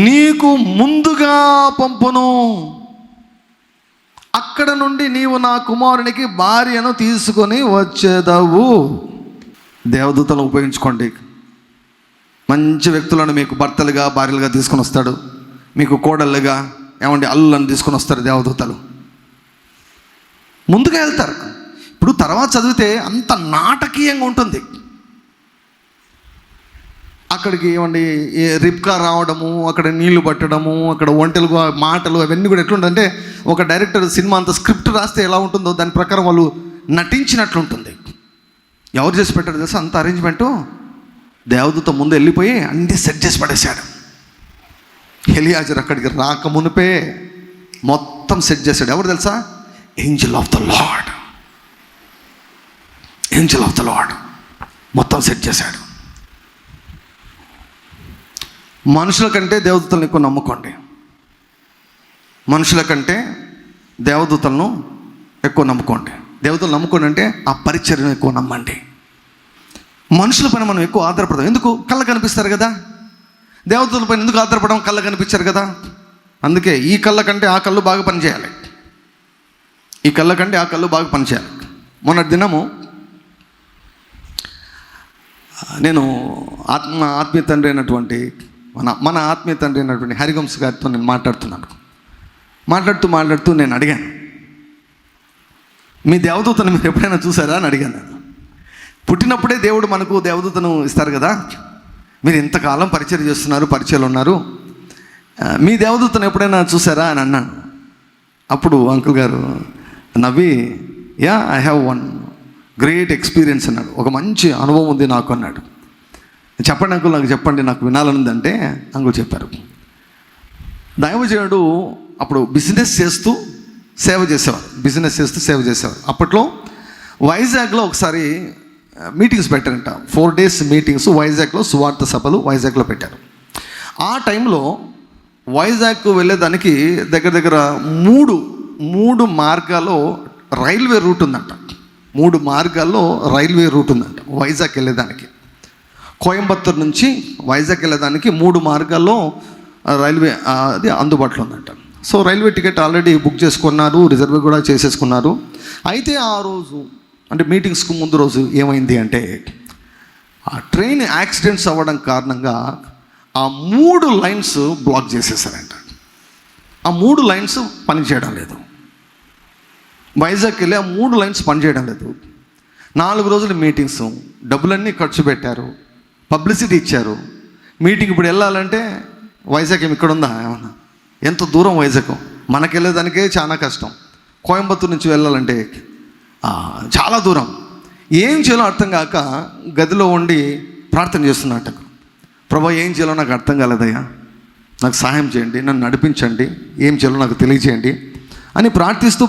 నీకు ముందుగా పంపును. అక్కడ నుండి నీవు నా కుమారునికి భార్యను తీసుకొని వచ్చేదవు. దేవదూతలను ఉపయోగించుకోండి. మంచి వ్యక్తులను మీకు భర్తలుగా భార్యలుగా తీసుకొని వస్తాడు. మీకు కోడళ్ళుగా ఏమండి అల్లులను తీసుకొని వస్తారు దేవదూతలు. ముందుగా వెళ్తారు. ఇప్పుడు తర్వాత చదివితే అంత నాటకీయంగా ఉంటుంది. అక్కడికి ఏమండి రిబ్కా రావడము, అక్కడ నీళ్లు పట్టడము, అక్కడ ఒంటెలు మాటలు అవన్నీ కూడా ఎట్లుంటుందంటే ఒక డైరెక్టర్ సినిమా అంత స్క్రిప్ట్ రాస్తే ఎలా ఉంటుందో దాని ప్రకారం వాళ్ళు నటించినట్లుంటుంది. ఎవరు చేసి పెట్టారు తెలుసా అంత అరేంజ్మెంటు? దేవదూత ముందు వెళ్ళిపోయి అన్నీ సెట్ చేసి పడేశాడు. ఎలియాజరు అక్కడికి రాకమునిపే మొత్తం సెట్ చేశాడు. ఎవరు తెలుసా? Angel of the lord. Angel of the lord మొత్తం సెట్ చేశాడు. మనుషుల కంటే దేవదూతలను ఎక్కువ నమ్ముకోండి. మనుషుల కంటే దేవదూతలను ఎక్కువ నమ్ముకోండి. దేవతలు నమ్ముకోండి అంటే ఆ పరిచర్యను ఎక్కువ నమ్మండి. మనుషుల పైన మనం ఎక్కువ ఆధారపడదాం. ఎందుకు? కళ్ళ కనిపిస్తారు కదా. దేవతల పైన ఎందుకు ఆధారపడడం? కళ్ళ కనిపించారు కదా. అందుకే ఈ కళ్ళ కంటే ఆ కళ్ళు బాగా పనిచేయాలి. ఈ కళ్ళ కంటే ఆ కళ్ళు బాగా పనిచేయాలి. మొన్నటి దినము నేను ఆత్మీయ తండ్రి అయినటువంటి మన ఆత్మీయ తండ్రి అయినటువంటి హరివంశ్ గారితో నేను మాట్లాడుతూ నేను అడిగాను, మీ దేవదూతను మీరు ఎప్పుడైనా చూసారా అని అడిగాను. నేను పుట్టినప్పుడే దేవుడు మనకు దేవదూతను ఇస్తారు కదా, మీరు ఇంతకాలం పరిచయం చేస్తున్నారు, పరిచయాలు ఉన్నారు, మీ దేవదూతను ఎప్పుడైనా చూసారా అని అన్నాను. అప్పుడు అంకుల్ గారు నవ్వి, yeah I have one great experience అన్నాడు. ఒక మంచి అనుభవం ఉంది నాకు అన్నాడు. చెప్పండి అంకుల్, నాకు చెప్పండి, నాకు వినాలనుందంటే అంకుల్ చెప్పారు. దైవజనుడు అప్పుడు బిజినెస్ చేస్తూ సేవ చేసేవారు. అప్పట్లో వైజాగ్లో ఒకసారి మీటింగ్స్ పెట్టారంట. 4 days మీటింగ్స్ వైజాగ్లో, సువార్త సభలు వైజాగ్లో పెట్టారు. ఆ టైంలో వైజాగ్ వెళ్ళేదానికి దగ్గర 3 మార్గాల్లో రైల్వే రూట్ ఉందంట. 3 మార్గాల్లో రైల్వే రూట్ ఉందంట వైజాగ్ వెళ్ళేదానికి. కోయంబత్తూరు నుంచి వైజాగ్ వెళ్ళేదానికి 3 మార్గాల్లో రైల్వే అది అందుబాటులో ఉందంట. So railway ticket already book చేసుకున్నారు, రిజర్వ్ కూడా చేసేసుకున్నారు. అయితే ఆ రోజు అంటే మీటింగ్స్కి ముందు రోజు ఏమైంది అంటే ఆ ట్రైన్ యాక్సిడెంట్స్ అవ్వడం కారణంగా ఆ 3 లైన్స్ బ్లాక్ చేసేసారంట. ఆ 3 లైన్స్ పనిచేయడం లేదు. వైజాగ్కి వెళ్ళి ఆ 3 లైన్స్ పనిచేయడం లేదు. 4 రోజులు మీటింగ్స్, డబ్బులన్నీ ఖర్చు పెట్టారు, పబ్లిసిటీ ఇచ్చారు. మీటింగ్ ఇప్పుడు వెళ్ళాలంటే వైజాగ్ ఏమి ఇక్కడ ఉందా? ఏమన్నా ఎంత దూరం వైజాగ్, మనకి వెళ్ళేదానికే చాలా కష్టం. కోయంబత్తూరు నుంచి వెళ్ళాలంటే చాలా దూరం. ఏం చేయాలో అర్థం కాక గదిలో ఉండి ప్రార్థన చేస్తున్నట్టు, ప్రభా ఏం చేయాలో నాకు అర్థం కాలేదయ్యా, నాకు సహాయం చేయండి, నన్ను నడిపించండి, ఏం చేయాలో నాకు తెలియజేయండి అని ప్రార్థిస్తూ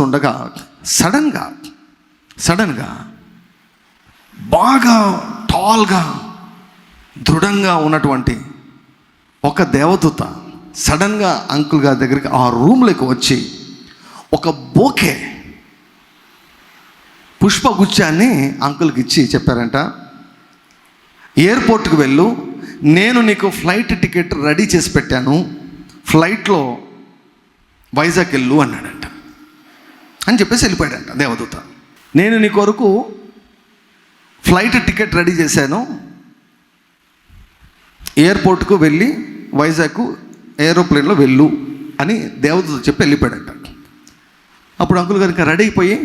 ఉండగా సడన్గా బాగా టాల్గా దృఢంగా ఉన్నటువంటి ఒక దేవదూత సడన్గా అంకుల్ గారి దగ్గరికి ఆ రూమ్లోకి వచ్చి ఒక బోకే పుష్పగుచ్చాన్ని అంకుల్కి ఇచ్చి చెప్పారంట, ఎయిర్పోర్ట్కి వెళ్ళు, నేను నీకు ఫ్లైట్ టికెట్ రెడీ చేసి పెట్టాను, ఫ్లైట్లో వైజాగ్ వెళ్ళు అన్నాడంట. అని చెప్పేసి వెళ్ళిపోయాడంట దేవదూత. నేను నీ కొరకు ఫ్లైట్ టికెట్ రెడీ చేశాను, ఎయిర్పోర్ట్కు వెళ్ళి వైజాగ్ ఏరోప్లేన్లో వెళ్ళు అని దేవదూత చెప్పి వెళ్ళిపోయాడంట. అప్పుడు అంకుల్ గారు ఇంకా రెడీ అయిపోయి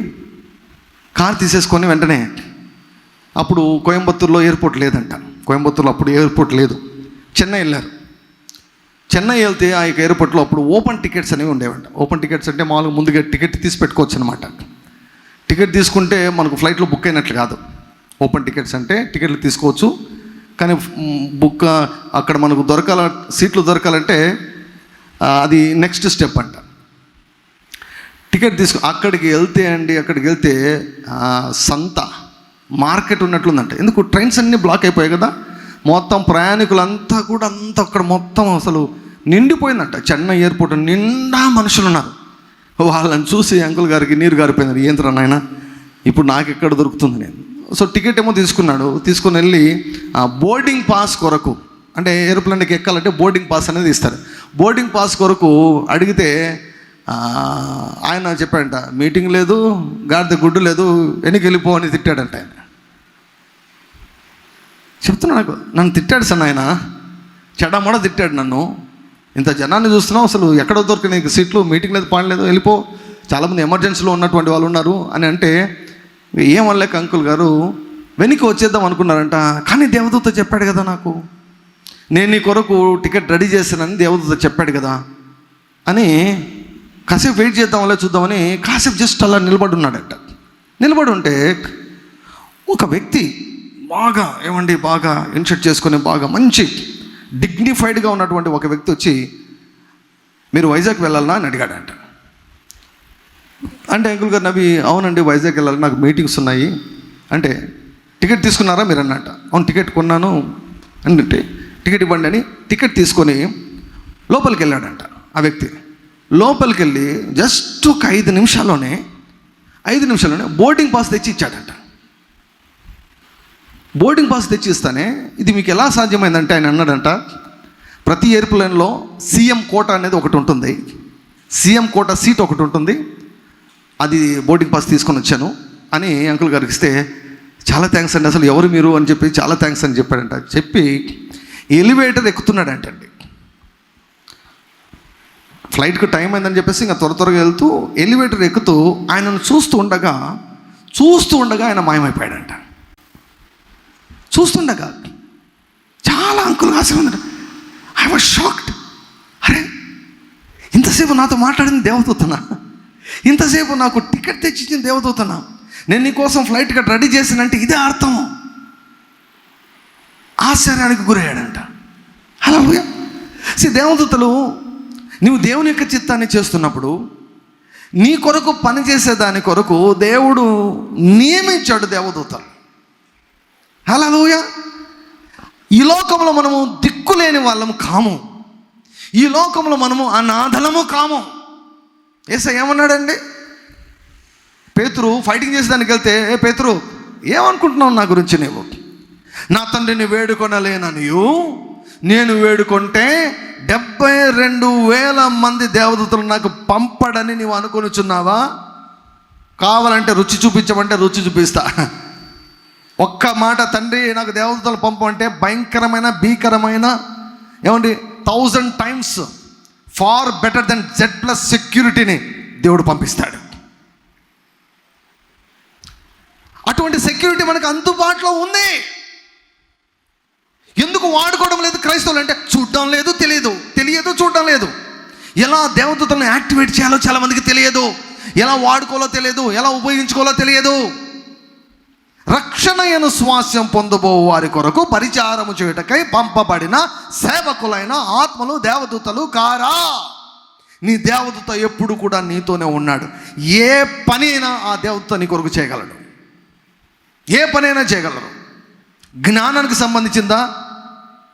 కార్ తీసేసుకొని వెంటనే, అప్పుడు కోయంబత్తూరులో ఎయిర్పోర్ట్ లేదంట, కోయంబత్తూరులో అప్పుడు ఎయిర్పోర్ట్ లేదు, చెన్నై వెళ్ళారు. చెన్నై వెళ్తే ఆ యొక్క ఎయిర్పోర్ట్లో అప్పుడు ఓపెన్ టికెట్స్ అనేవి ఉండేవంట. ఓపెన్ టికెట్స్ అంటే మామూలుగా ముందుగా టికెట్ తీసి పెట్టుకోవచ్చు అనమాట. టికెట్ తీసుకుంటే మనకు ఫ్లైట్లో బుక్ అయినట్లు కాదు. ఓపెన్ టికెట్స్ అంటే టికెట్లు తీసుకోవచ్చు, కానీ బుక్ అక్కడ మనకు సీట్లు దొరకాలంటే అది నెక్స్ట్ స్టెప్ అంట. టికెట్ అక్కడికి వెళ్తే సంత మార్కెట్ ఉన్నట్లుందంట. ఎందుకు ట్రైన్స్ అన్నీ బ్లాక్ అయిపోయాయి కదా, మొత్తం ప్రయాణికులంతా కూడా అక్కడ మొత్తం అసలు నిండిపోయిందంట. చెన్నై ఎయిర్పోర్ట్ నిండా మనుషులు ఉన్నారు. వాళ్ళని చూసి అంకుల్ గారికి నీరు గారిపోయినారు, ఏంద్రా నాయన ఇప్పుడు నాకు ఎక్కడ దొరుకుతుంది నేను. సో టికెట్ ఏమో తీసుకుని వెళ్ళి బోర్డింగ్ పాస్ కొరకు, అంటే ఏరోప్లేన్కి ఎక్కాలంటే బోర్డింగ్ పాస్ అనేది ఇస్తారు. బోర్డింగ్ పాస్ కొరకు అడిగితే ఆయన చెప్పాడంట, మీటింగ్ లేదు, గాడిద గుడ్డు లేదు, వెనక్కి వెళ్ళిపో అని తిట్టాడంట. ఆయన చెప్తున్నా, నన్ను తిట్టాడు సార్ ఆయన, చెడమడ తిట్టాడు నన్ను. ఇంత జనాన్ని చూస్తున్నావు, అసలు ఎక్కడో దొరికిన సీట్లు, మీటింగ్ లేదు, పాడలేదు, వెళ్ళిపో, చాలామంది ఎమర్జెన్సీలో ఉన్నటువంటి వాళ్ళు ఉన్నారు అని అంటే, ఏమనలేక అంకుల్ గారు వెనక్కి వచ్చేద్దాం అనుకున్నారంట. కానీ దేవదూత చెప్పాడు కదా నాకు, నేను నీ కొరకు టికెట్ రెడీ చేశానని దేవదూత చెప్పాడు కదా అని కాసేపు వెయిట్ చేద్దాంలే చూద్దామని కాసేపు జస్ట్ అలా నిలబడి ఉన్నాడంట. నిలబడి ఉంటే ఒక వ్యక్తి బాగా ఇన్షర్ట్ చేసుకొని బాగా మంచి డిగ్నిఫైడ్గా ఉన్నటువంటి ఒక వ్యక్తి వచ్చి, మీరు వైజాగ్ వెళ్ళాలన్నా అని అడిగాడంట. అంటే అంకుల్ గారు నవ్వి, అవునండి వైజాగ్ వెళ్ళాలి, నాకు మీటింగ్స్ ఉన్నాయి అంటే, టికెట్ తీసుకున్నారా మీరు అన్నట్ట. అవును టికెట్ కొన్నాను అంటే, టికెట్ ఇవ్వండి అని టికెట్ తీసుకొని లోపలికి వెళ్ళాడంట. ఆ వ్యక్తి లోపలికి వెళ్ళి జస్ట్ ఒక 5 నిమిషాల్లోనే బోర్డింగ్ పాస్ తెచ్చి ఇచ్చాడంట. బోర్డింగ్ పాస్ తెచ్చి ఇస్తానే, ఇది మీకు ఎలా సాధ్యమైందంటే ఆయన అన్నాడంట, ప్రతి ఎయిర్ప్లేన్లో సీఎం కోటా అనేది ఒకటి ఉంటుంది, సీఎం కోటా సీట్ ఒకటి ఉంటుంది, అది బోర్డింగ్ పాస్ తీసుకొని వచ్చాను అని అంకుల్ గారికి ఇస్తే, చాలా థ్యాంక్స్ అండి, అసలు ఎవరు మీరు అని చెప్పి చాలా థ్యాంక్స్ అని చెప్పాడంట. చెప్పి ఎలివేటర్ ఎక్కుతున్నాడంటండి. ఫ్లైట్కి టైం అయిందని చెప్పేసి ఇంకా త్వరగా వెళ్తూ ఎలివేటర్ ఎక్కుతూ ఆయనను చూస్తూ ఉండగా ఆయన మాయమైపోయాడంట. చూస్తుండగా చాలా uncle Asha, I was shocked. అరే ఇంతసేపు నాతో మాట్లాడింది దేవదూతనా, ఇంతసేపు నాకు టికెట్ తెచ్చిచ్చిన దేవదూతనా, నేను నీ కోసం ఫ్లైట్ టికెట్ రెడీ చేశానంటే ఇదే అర్థం. ఆశ్చర్యానికి గురయ్యాడంట. హల్లెలూయా. దేవదూతలు, నువ్వు దేవుని యొక్క చిత్తాన్ని చేస్తున్నప్పుడు నీ కొరకు పనిచేసే దాని కొరకు దేవుడు నియమించాడు దేవదూతలు. హల్లెలూయా. ఈ లోకంలో మనము దిక్కులేని వాళ్ళము కాము, ఈ లోకంలో మనము అనాథలము కాము. యేసయ్య ఏమన్నాడండి, పేతురు ఫైటింగ్ చేసేదానికి వెళ్తే, పేతురు ఏమనుకుంటున్నావు నా గురించి, నీవు నా తండ్రిని వేడుకొనలేననియు నేను వేడుకుంటే 72,000 మంది దేవదూతలు నాకు పంపడని నీవు అనుకొనిచున్నావా? కావాలంటే రుచి చూపించమంటే రుచి చూపిస్తా. ఒక్క మాట, తండ్రి నాకు దేవదూతలు పంపమంటే భీకరమైన 1000 times far better than Z+ సెక్యూరిటీని దేవుడు పంపిస్తాడు. అటువంటి సెక్యూరిటీ మనకు అందుబాటులో ఉంది. ఎందుకు వాడుకోవడం లేదు క్రైస్తవులు అంటే, చూడడం లేదు, తెలియదు చూడడం లేదు. ఎలా దేవదూతలను యాక్టివేట్ చేయాలో చాలామందికి తెలియదు, ఎలా వాడుకోవాలో తెలియదు, ఎలా ఉపయోగించుకోవాలో తెలియదు. రక్షణయను స్వాస్యం పొందబో వారి కొరకు పరిచారము చేయుటకై పంపబడిన సేవకులైన ఆత్మలు దేవదూతలు కారా. నీ దేవదూత ఎప్పుడు కూడా నీతోనే ఉన్నాడు. ఏ పని అయినా ఆ దేవదూత నీ కొరకు చేయగలడు. ఏ పనైనా చేయగలరు. జ్ఞానానికి సంబంధించిందా,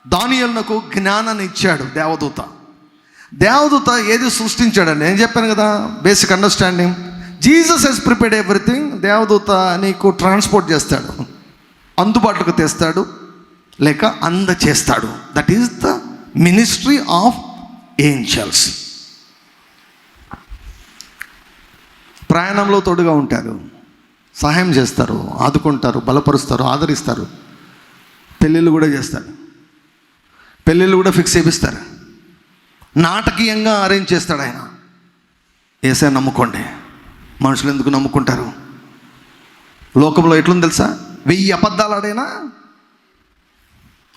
దానియేలునకు జ్ఞానాన్ని ఇచ్చాడు దేవదూత. దేవదూత ఏది సృష్టించాడని నేను చెప్పాను కదా, basic understanding. Jesus he's prepared everything. దేవదూత నీకు ట్రాన్స్పోర్ట్ చేస్తాడు, అందుబాటులోకి తెస్తాడు, లేక అందచేస్తాడు. That is the ministry of angels. ప్రయాణంలో తోడుగా ఉంటారు, సహాయం చేస్తారు, ఆదుకుంటారు, బలపరుస్తారు, ఆదరిస్తారు. పెళ్ళిళ్ళు కూడా చేస్తారు, పెళ్ళిళ్ళు కూడా ఫిక్స్ చేపిస్తారు. నాటకీయంగా అరేంజ్ చేస్తాడు ఆయన. యేసయ్య నమ్ముకోండి. మనుషులు ఎందుకు నమ్ముకుంటారు? లోకంలో ఎట్లుంది తెలుసా? 1000 అబద్ధాలు ఆడైనా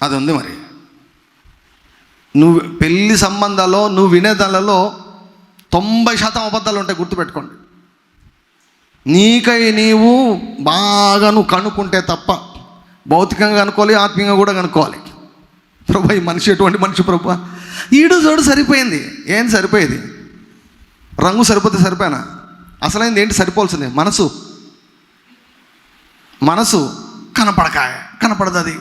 అది ఉంది. మరి నువ్వు పెళ్ళి సంబంధాల్లో నువ్వు వినే దానిలో 90% అబద్ధాలు ఉంటాయి, గుర్తుపెట్టుకోండి. నీకై నీవు బాగా నువ్వు కనుక్కుంటే తప్ప, భౌతికంగా కనుక్కోవాలి, ఆత్మీయంగా కూడా కనుక్కోవాలి. ప్రభు ఈ మనిషి ఎటువంటి మనిషి ప్రభు? ఈడు జోడు సరిపోయింది. ఏంటి సరిపోయేది? రంగు సరిపోతే సరిపోయినా? అసలైంది ఏంటి సరిపోవాల్సింది? మనసు కనపడదు. అది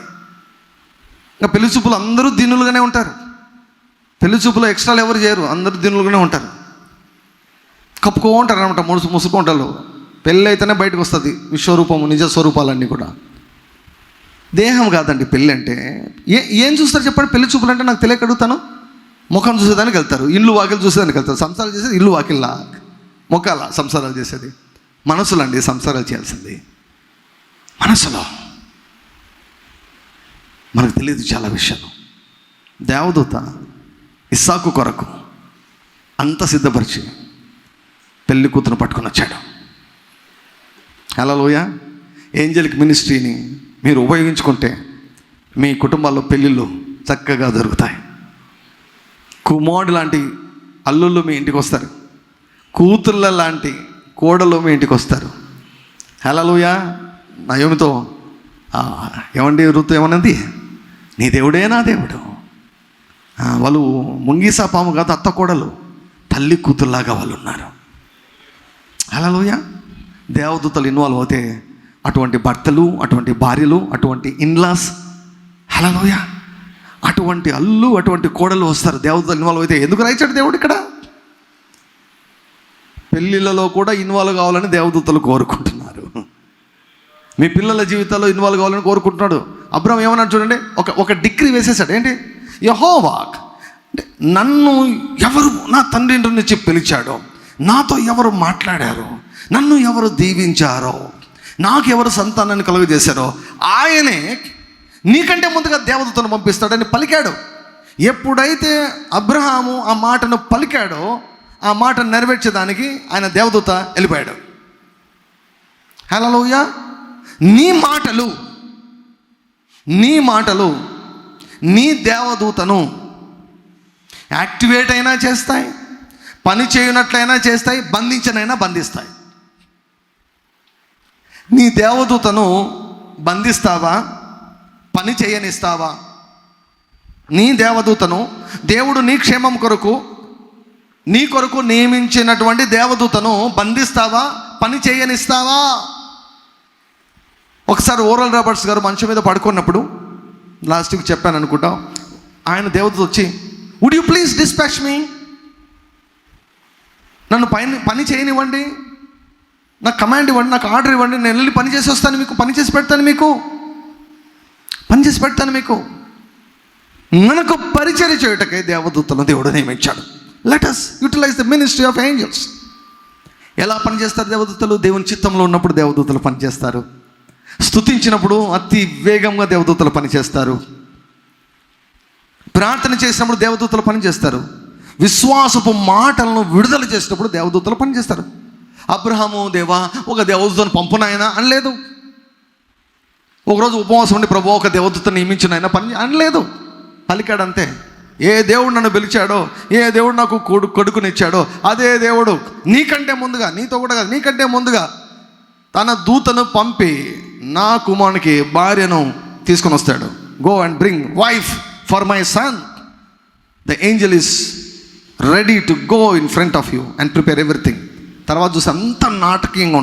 ఇంకా పెళ్లి చూపులు అందరూ దీనులుగానే ఉంటారు. పెళ్లి చూపులో ఎక్స్ట్రాలు ఎవరు చేయరు, అందరూ దీనులుగానే ఉంటారు. కప్పుకుంటారు అనమాట, ముసుకుంటారు. పెళ్ళి అయితేనే బయటకు వస్తుంది విశ్వరూపము, నిజ స్వరూపాలన్నీ కూడా. దేహం కాదండి పెళ్ళి అంటే. ఏం చూస్తారు చెప్పండి? పెళ్లి చూపులు అంటే నాకు తెలియక అడుగుతాను. ముఖం చూసేదానికి వెళ్తారు, ఇల్లు వాకిలు చూసేదానికి వెళ్తారు. సంసారాలు చేసేది ఇల్లు వాకిల్లా, ముఖాల సంసారాలు చేసేది మనసులో అండి. సంసారాలు చేయాల్సింది మనసులో. మనకు తెలియదు చాలా విషయాలు. దేవదూత ఇస్సాకు కొరకు అంత సిద్ధపరిచి పెళ్లి కూతురు పట్టుకొని వచ్చాడు. హల్లెలూయా. ఏంజెలిక్ మినిస్ట్రీని మీరు ఉపయోగించుకుంటే మీ కుటుంబాల్లో పెళ్ళిళ్ళు చక్కగా జరుగుతాయి. కుమారుడు లాంటి అల్లుళ్ళు మీ ఇంటికి వస్తారు, కూతుళ్ళ లాంటి కోడలు మీ ఇంటికి వస్తారు. హల్లెలూయా. నయోమితో ఏమండి ఋతు ఏమన్నది? నీ దేవుడే నా దేవుడు. వాళ్ళు ముంగీసా పాము కాదు, అత్త కోడలు, తల్లి కూతురులాగా వాళ్ళు ఉన్నారు. హల్లెలూయా. దేవదూతలు ఇన్వాల్వ్ అవుతే అటువంటి భర్తలు, అటువంటి భార్యలు, అటువంటి ఇన్లాస్, హల్లెలూయా, అటువంటి అల్లు, అటువంటి కోడలు వస్తారు దేవదూతలు ఇన్వాల్వ్ అయితే. ఎందుకు రాయించాడు దేవుడు ఇక్కడ? పెళ్ళిళ్ళలో కూడా ఇన్వాల్వ్ కావాలని దేవదూతలు కోరుకుంటున్నారు. మీ పిల్లల జీవితాల్లో ఇన్వాల్వ్ కావాలని కోరుకుంటున్నాడు. అబ్రాహాము ఏమన్నాడు చూడండి, ఒక డిగ్రీ వేసేసాడు. ఏంటి? యెహోవా అంటే నన్ను ఎవరు నా తండ్రి నుంచి పిలిచాడో, నాతో ఎవరు మాట్లాడారో, నన్ను ఎవరు దీవించారో, నాకు ఎవరు సంతానాన్ని కలుగజేశారో ఆయనే నీకంటే ముందుగా దేవదూతను పంపిస్తాడని పలికాడు. ఎప్పుడైతే అబ్రహాము ఆ మాటను పలికాడో, ఆ మాటను నెరవేర్చేదానికి ఆయన దేవదూత వెళ్ళిపోయాడు. హల్లెలూయా. నీ మాటలు నీ దేవదూతను యాక్టివేట్ అయినా చేస్తాయి, పని చేయనట్లయినా చేస్తాయి, బంధించనైనా బంధిస్తాయి. నీ దేవదూతను బంధిస్తావా? పని చేయనిస్తావా? నీ దేవదూతను దేవుడు నీ క్షేమం కొరకు, నీ కొరకు నియమించినటువంటి దేవదూతను బంధిస్తావా? పని చేయనిస్తావా? ఒకసారి ఓరల్ రాబర్ట్స్ గారు మంచం మీద పడుకున్నప్పుడు, లాస్ట్కి చెప్పాను అనుకుంటా, ఆయన దేవదూత వచ్చి, వుడ్ యూ ప్లీజ్ డిస్పాచ్ మీ, నన్ను పని చేయనివ్వండి, నాకు కమాండ్ ఇవ్వండి, నాకు ఆర్డర్ ఇవ్వండి, నేను వెళ్ళి పని చేసి వస్తాను, మీకు పని చేసి పెడతాను, మీకు మనకు పరిచర్య చేయుటకై దేవదూతలను దేవుడు నియమించాడు. Let us utilize the ministry of angels. ఎలా పనిచేస్తారు దేవదూతలు? దేవుని చిత్తంలో ఉన్నప్పుడు దేవదూతలు పనిచేస్తారు. స్తుతించినప్పుడు అతి వేగంగా దేవదూతలు పనిచేస్తారు. ప్రార్థన చేసినప్పుడు దేవదూతలు పనిచేస్తారు. విశ్వాసపు మాటలను విడుదల చేసినప్పుడు దేవదూతలు పనిచేస్తారు. అబ్రహాము, దేవా ఒక దేవదూతను పంపునాయన అనలేదు. ఒకరోజు ఉపవాసం ఉండి ప్రభు ఒక దేవదూతను నియమించిన ఆయన పని అనలేదు, పలికాడంతే. ఏ దేవుడు నన్ను పిలిచాడో, ఏ దేవుడు నాకు కొడుకునిచ్చాడో అదే దేవుడు నీకంటే ముందుగా, నీతో కూడా కాదు, నీకంటే ముందుగా తన దూతను పంపి నా కుమారునికి భార్యను తీసుకొని వస్తాడు. Go and bring wife for my son. The Angel is ready to go in front of you and prepare everything. తర్వాత చూస్తే అంత నాటకీయంగా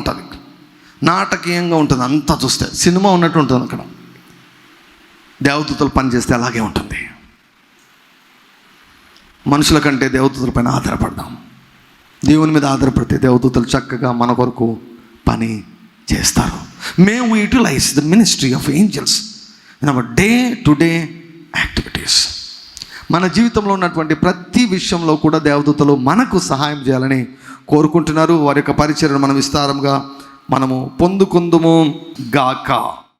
ఉంటుంది, అంతా చూస్తే సినిమా ఉన్నట్టు ఉంటుంది. అక్కడ దేవదూతలు పనిచేస్తే అలాగే ఉంటుంది. మనుషుల కంటే దేవదూతల పైన ఆధారపడదాం. దేవుని మీద ఆధారపడితే దేవదూతలు చక్కగా మన కొరకు పని చేస్తారు. May we utilise the ministry of angels in our day to day activities. మన జీవితంలో ఉన్నటువంటి ప్రతి విషయంలో కూడా దేవదూతలు మనకు సహాయం చేయాలని కోరుకుంటున్నారు. వారి యొక్క పరిచర్యను మనం విస్తారంగా మనము పొందుకుందుము గాక.